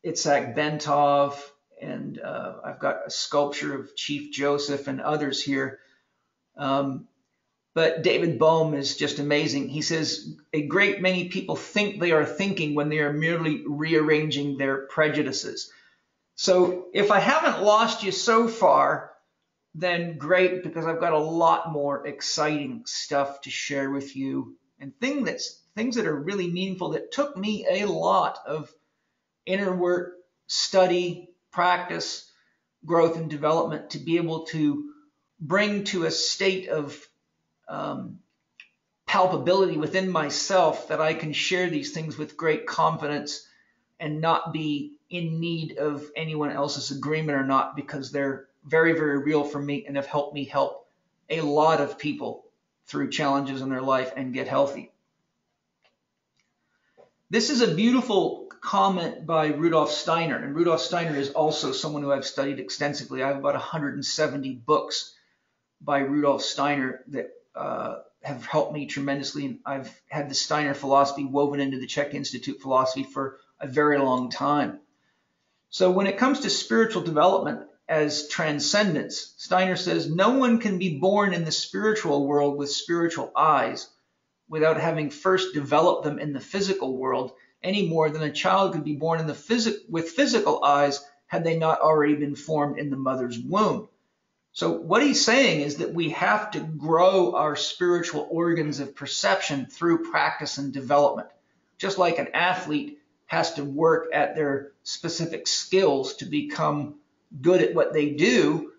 Itzhak Bentov, and I've got a sculpture of Chief Joseph and others here. But David Bohm is just amazing. He says, "A great many people think they are thinking when they are merely rearranging their prejudices." So if I haven't lost you so far, then great, because I've got a lot more exciting stuff to share with you, and things that are really meaningful that took me a lot of inner work, study, practice, growth, and development to be able to bring to a state of palpability within myself that I can share these things with great confidence and not be in need of anyone else's agreement or not, because they're very, very real for me and have helped me help a lot of people through challenges in their life and get healthy. This is a beautiful comment by Rudolf Steiner, and Rudolf Steiner is also someone who I've studied extensively. I have about 170 books by Rudolf Steiner that have helped me tremendously, and I've had the Steiner philosophy woven into the Chek Institute philosophy for a very long time. So when it comes to spiritual development as transcendence, Steiner says, "No one can be born in the spiritual world with spiritual eyes without having first developed them in the physical world, any more than a child could be born with physical eyes had they not already been formed in the mother's womb." So what he's saying is that we have to grow our spiritual organs of perception through practice and development. Just like an athlete has to work at their specific skills to become good at what they do,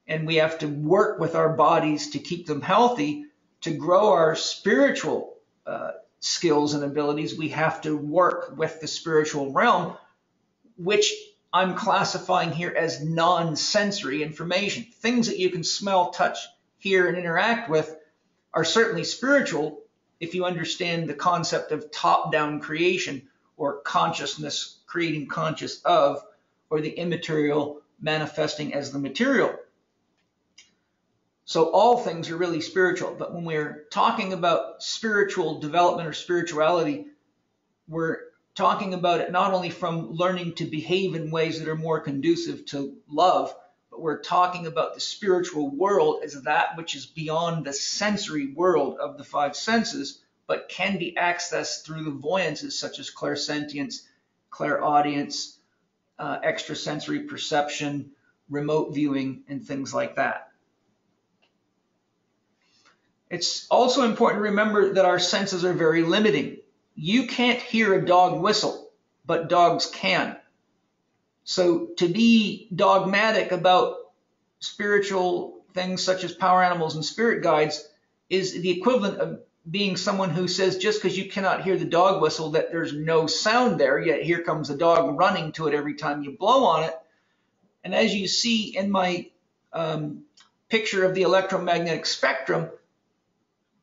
and we have to work with our bodies to keep them healthy, to grow our spiritual skills and abilities. We have to work with the spiritual realm, which I'm classifying here as non-sensory information. Things that you can smell, touch, hear, and interact with are certainly spiritual if you understand the concept of top-down creation, or consciousness creating conscious of, or the immaterial manifesting as the material. So all things are really spiritual, but when we're talking about spiritual development or spirituality, we're talking about it not only from learning to behave in ways that are more conducive to love, but we're talking about the spiritual world as that which is beyond the sensory world of the five senses, but can be accessed through the voyances such as clairsentience, clairaudience, extrasensory perception, remote viewing, and things like that. It's also important to remember that our senses are very limiting. You can't hear a dog whistle, but dogs can. So to be dogmatic about spiritual things such as power animals and spirit guides is the equivalent of being someone who says just because you cannot hear the dog whistle that there's no sound there, yet here comes a dog running to it every time you blow on it. And as you see in my picture of the electromagnetic spectrum,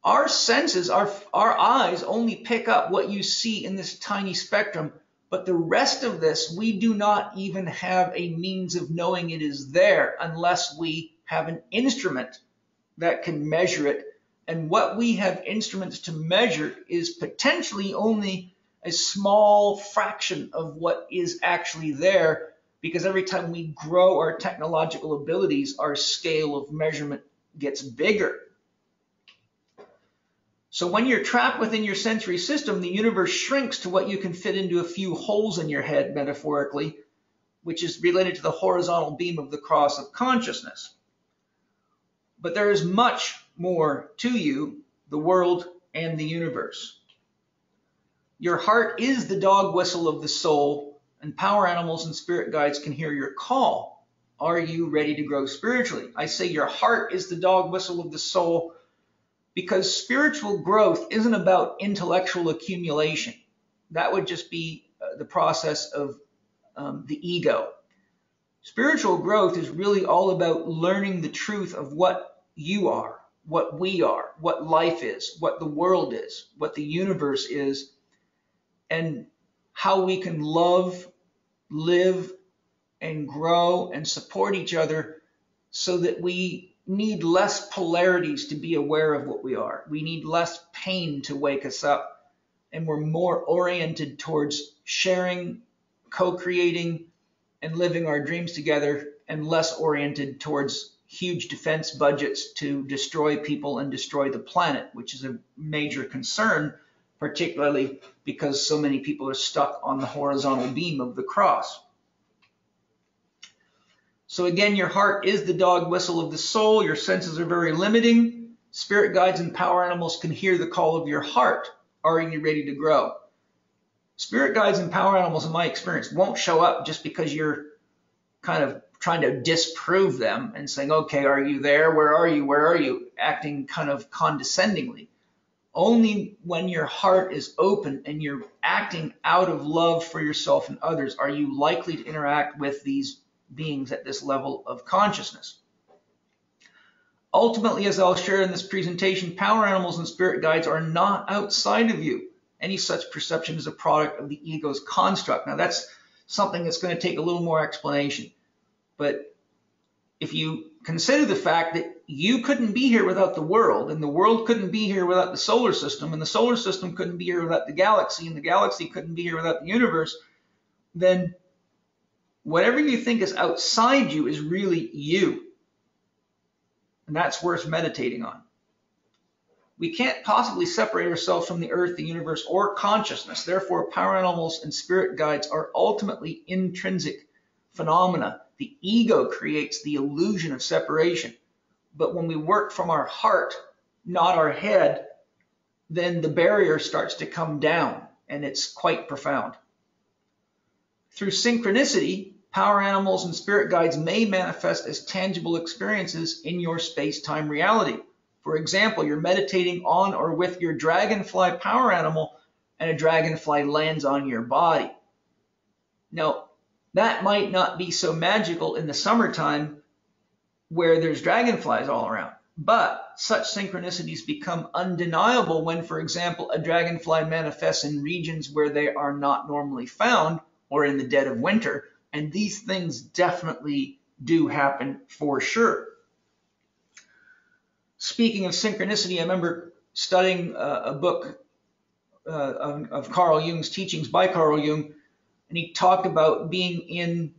our senses, our eyes only pick up what you see in this tiny spectrum, but the rest of this, we do not even have a means of knowing it is there unless we have an instrument that can measure it. And what we have instruments to measure is potentially only a small fraction of what is actually there, because every time we grow our technological abilities, our scale of measurement gets bigger. So when you're trapped within your sensory system, the universe shrinks to what you can fit into a few holes in your head, metaphorically, which is related to the horizontal beam of the cross of consciousness. But there is much more to you, the world, and the universe. Your heart is the dog whistle of the soul, and power animals and spirit guides can hear your call. Are you ready to grow spiritually? I say your heart is the dog whistle of the soul, because spiritual growth isn't about intellectual accumulation. That would just be the process of the ego. Spiritual growth is really all about learning the truth of what you are, what we are, what life is, what the world is, what the universe is, and how we can love, live, and grow and support each other so that we need less polarities to be aware of what we are. We need less pain to wake us up, and we're more oriented towards sharing, co-creating, and living our dreams together, and less oriented towards huge defense budgets to destroy people and destroy the planet, which is a major concern, particularly because so many people are stuck on the horizontal beam of the cross. So again, your heart is the dog whistle of the soul. Your senses are very limiting. Spirit guides and power animals can hear the call of your heart. Are you ready to grow? Spirit guides and power animals, in my experience, won't show up just because you're kind of trying to disprove them and saying, okay, are you there? Where are you? Where are you? Acting kind of condescendingly. Only when your heart is open and you're acting out of love for yourself and others are you likely to interact with these beings at this level of consciousness. Ultimately, as I'll share in this presentation, power animals and spirit guides are not outside of you. Any such perception is a product of the ego's construct. Now, that's something that's going to take a little more explanation. But if you consider the fact that you couldn't be here without the world, and the world couldn't be here without the solar system, and the solar system couldn't be here without the galaxy, and the galaxy couldn't be here without the universe, then whatever you think is outside you is really you. And that's worth meditating on. We can't possibly separate ourselves from the earth, the universe, or consciousness. Therefore, power animals and spirit guides are ultimately intrinsic phenomena. The ego creates the illusion of separation. But when we work from our heart, not our head, then the barrier starts to come down, and it's quite profound. Through synchronicity, power animals and spirit guides may manifest as tangible experiences in your space-time reality. For example, you're meditating on or with your dragonfly power animal and a dragonfly lands on your body. Now, that might not be so magical in the summertime where there's dragonflies all around, but such synchronicities become undeniable when, for example, a dragonfly manifests in regions where they are not normally found or in the dead of winter, and these things definitely do happen for sure. Speaking of synchronicity, I remember studying a book of Carl Jung's teachings by Carl Jung, and he talked about being in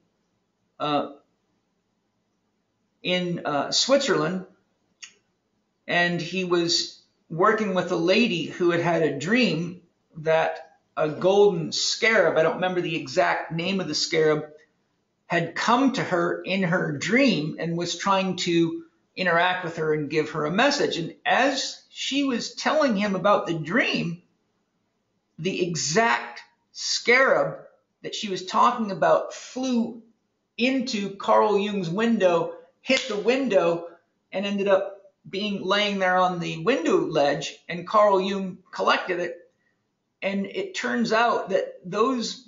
Switzerland, and he was working with a lady who had had a dream that a golden scarab, I don't remember the exact name of the scarab, had come to her in her dream and was trying to interact with her and give her a message. And as she was telling him about the dream, the exact scarab that she was talking about flew into Carl Jung's window, hit the window, and ended up laying there on the window ledge, and Carl Jung collected it. And it turns out that those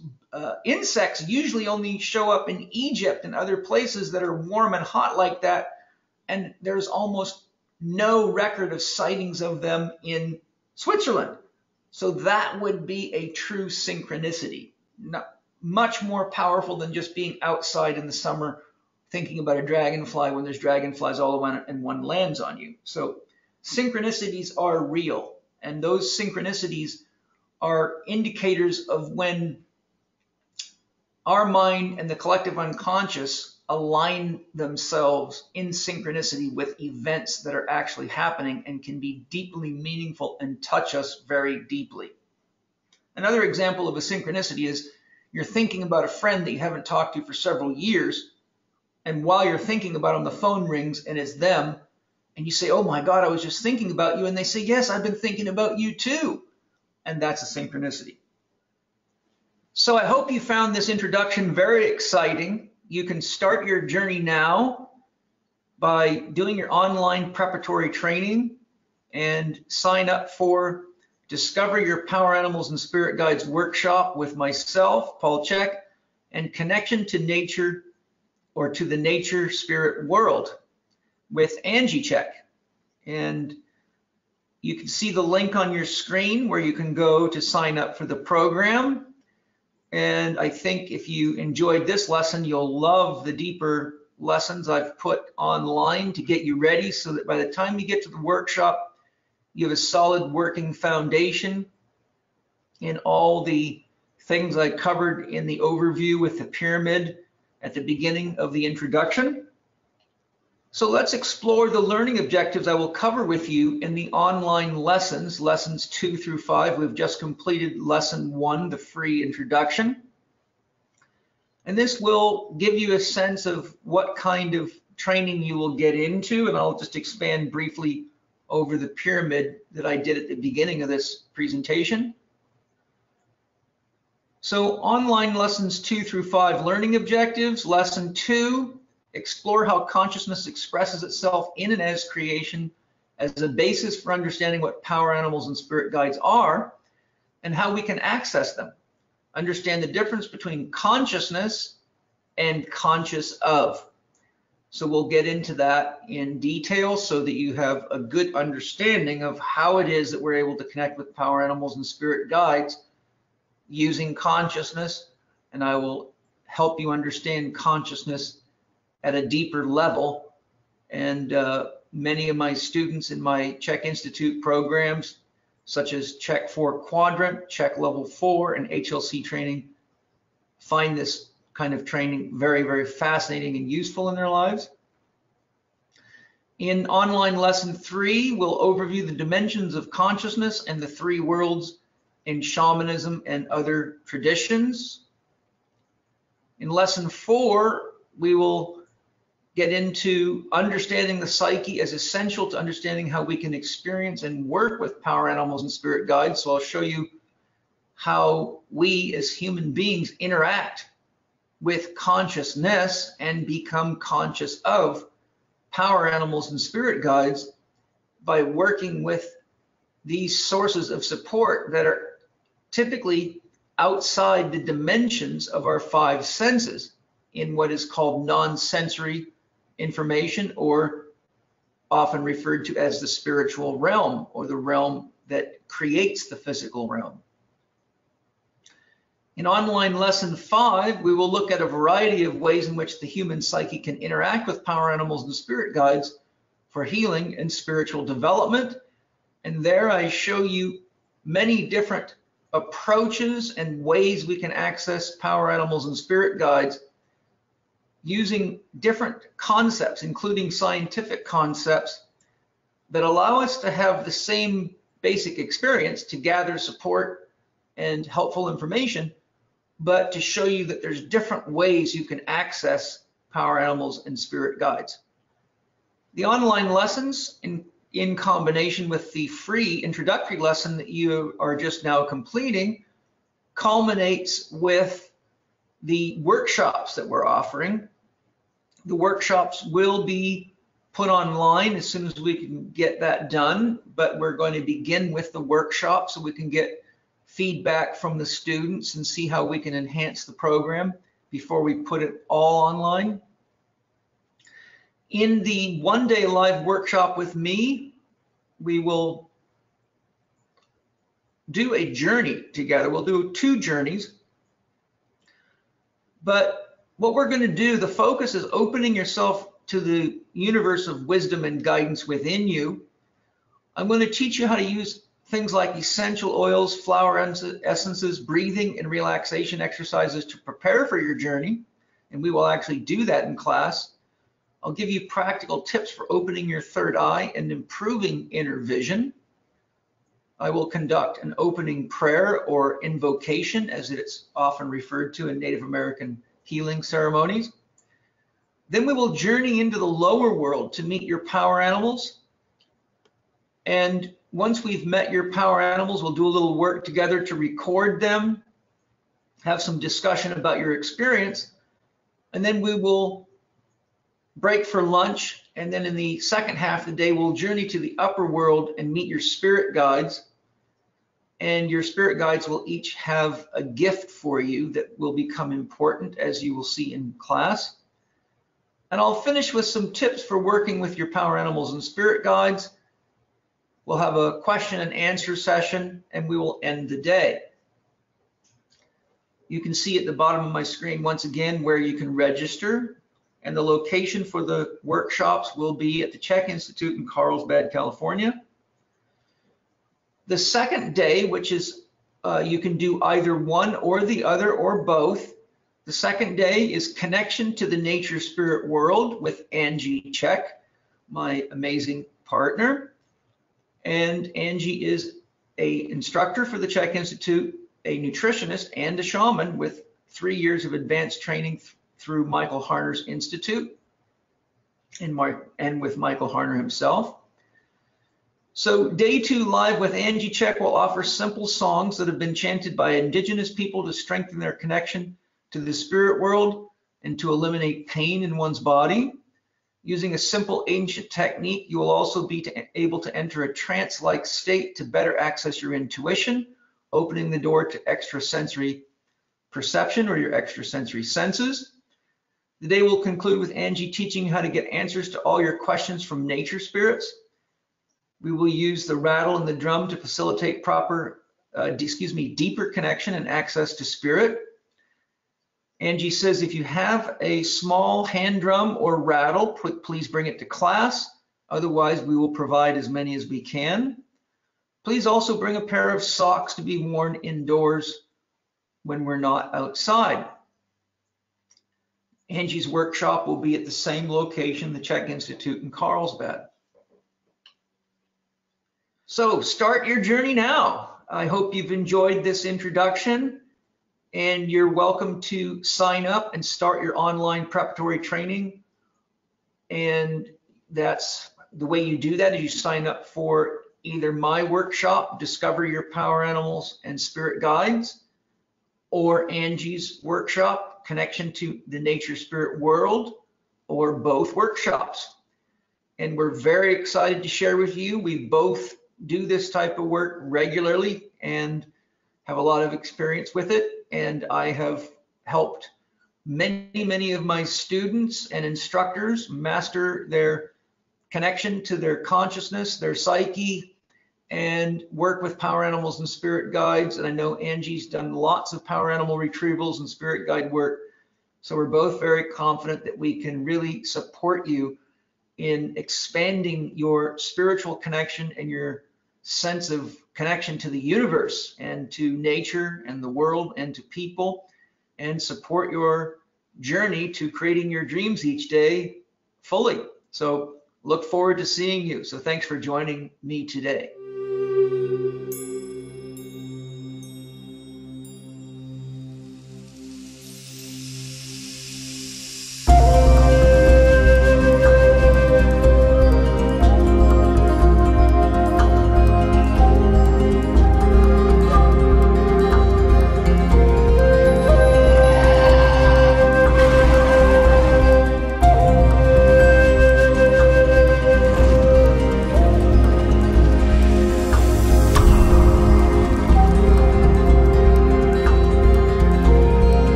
insects usually only show up in Egypt and other places that are warm and hot like that, and there's almost no record of sightings of them in Switzerland. So that would be a true synchronicity. Much more powerful than just being outside in the summer thinking about a dragonfly when there's dragonflies all around and one lands on you. So synchronicities are real, and those synchronicities are indicators of when our mind and the collective unconscious align themselves in synchronicity with events that are actually happening and can be deeply meaningful and touch us very deeply. Another example of a synchronicity is you're thinking about a friend that you haven't talked to for several years, and while you're thinking about them, the phone rings and it's them, and you say, "Oh my God, I was just thinking about you," and they say, "Yes, I've been thinking about you too," and that's a synchronicity. So I hope you found this introduction very exciting. You can start your journey now by doing your online preparatory training and sign up for Discover Your Power Animals and Spirit Guides workshop with myself, Paul Chek, and Connection to Nature or to the Nature Spirit World with Angie Chek. And you can see the link on your screen where you can go to sign up for the program. And I think if you enjoyed this lesson, you'll love the deeper lessons I've put online to get you ready so that by the time you get to the workshop, you have a solid working foundation in all the things I covered in the overview with the pyramid at the beginning of the introduction. So let's explore the learning objectives I will cover with you in the online lessons, lessons 2 through 5. We've just completed lesson 1, the free introduction. And this will give you a sense of what kind of training you will get into, and I'll just expand briefly over the pyramid that I did at the beginning of this presentation. So online lessons 2 through 5, learning objectives. Lesson 2, explore how consciousness expresses itself in and as creation as a basis for understanding what power animals and spirit guides are and how we can access them. Understand the difference between consciousness and conscious of. So we'll get into that in detail so that you have a good understanding of how it is that we're able to connect with power animals and spirit guides using consciousness, and I will help you understand consciousness at a deeper level. And many of my students in my Chek Institute programs, such as Chek 4 Quadrant, Chek Level 4, and HLC training, find this kind of training very, very fascinating and useful in their lives. In online lesson 3, we'll overview the dimensions of consciousness and the 3 worlds in shamanism and other traditions. In lesson 4, we will get into understanding the psyche as essential to understanding how we can experience and work with power animals and spirit guides. So I'll show you how we as human beings interact with consciousness and become conscious of power animals and spirit guides by working with these sources of support that are typically outside the dimensions of our five senses in what is called non-sensory information, or often referred to as the spiritual realm, or the realm that creates the physical realm. In online lesson 5, we will look at a variety of ways in which the human psyche can interact with power animals and spirit guides for healing and spiritual development. And there I show you many different approaches and ways we can access power animals and spirit guides using different concepts, including scientific concepts, that allow us to have the same basic experience to gather support and helpful information, but to show you that there's different ways you can access power animals and spirit guides. The online lessons, in combination with the free introductory lesson that you are just now completing, culminates with the workshops that we're offering. The workshops will be put online as soon as we can get that done, but we're going to begin with the workshop so we can get feedback from the students and see how we can enhance the program before we put it all online. In the one-day live workshop with me, we will do a journey together. We'll do 2 journeys, but what we're going to do, the focus is opening yourself to the universe of wisdom and guidance within you. I'm going to teach you how to use things like essential oils, flower essences, breathing, and relaxation exercises to prepare for your journey, and we will actually do that in class. I'll give you practical tips for opening your third eye and improving inner vision. I will conduct an opening prayer, or invocation as it's often referred to in Native American healing ceremonies. Then we will journey into the lower world to meet your power animals. And once we've met your power animals, we'll do a little work together to record them, have some discussion about your experience, and then we will break for lunch. And then in the second half of the day, we'll journey to the upper world and meet your spirit guides. And your spirit guides will each have a gift for you that will become important, as you will see in class. And I'll finish with some tips for working with your power animals and spirit guides. We'll have a question and answer session, and we will end the day. You can see at the bottom of my screen once again where you can register, and the location for the workshops will be at the Chek Institute in Carlsbad, California. The second day, which is you can do either one or the other or both. The second day is Connection to the Nature Spirit World with Angie Chek, my amazing partner. And Angie is an instructor for the Chek Institute, a nutritionist, and a shaman with 3 years of advanced training through Michael Harner's Institute and with Michael Harner himself. So day 2 live with Angie Chek will offer simple songs that have been chanted by indigenous people to strengthen their connection to the spirit world and to eliminate pain in one's body. Using a simple ancient technique, you will also be able to enter a trance-like state to better access your intuition, opening the door to extrasensory perception or your extrasensory senses. The day will conclude with Angie teaching you how to get answers to all your questions from nature spirits. We will use the rattle and the drum to facilitate deeper connection and access to spirit. Angie says if you have a small hand drum or rattle, please bring it to class. Otherwise, we will provide as many as we can. Please also bring a pair of socks to be worn indoors when we're not outside. Angie's workshop will be at the same location, the Chek Institute in Carlsbad. So start your journey now. I hope you've enjoyed this introduction, and you're welcome to sign up and start your online preparatory training. And that's the way you do that, is you sign up for either my workshop, Discover Your Power Animals and Spirit Guides, or Angie's workshop, Connection to the Nature Spirit World, or both workshops. and we're very excited to share with you. We both do this type of work regularly and have a lot of experience with it, and I have helped many of my students and instructors master their connection to their consciousness, their psyche, and work with power animals and spirit guides. And I know Angie's done lots of power animal retrievals and spirit guide work. So we're both very confident that we can really support you in expanding your spiritual connection and your sense of connection to the universe and to nature and the world and to people, and support your journey to creating your dreams each day fully. So look forward to seeing you. So thanks for joining me today.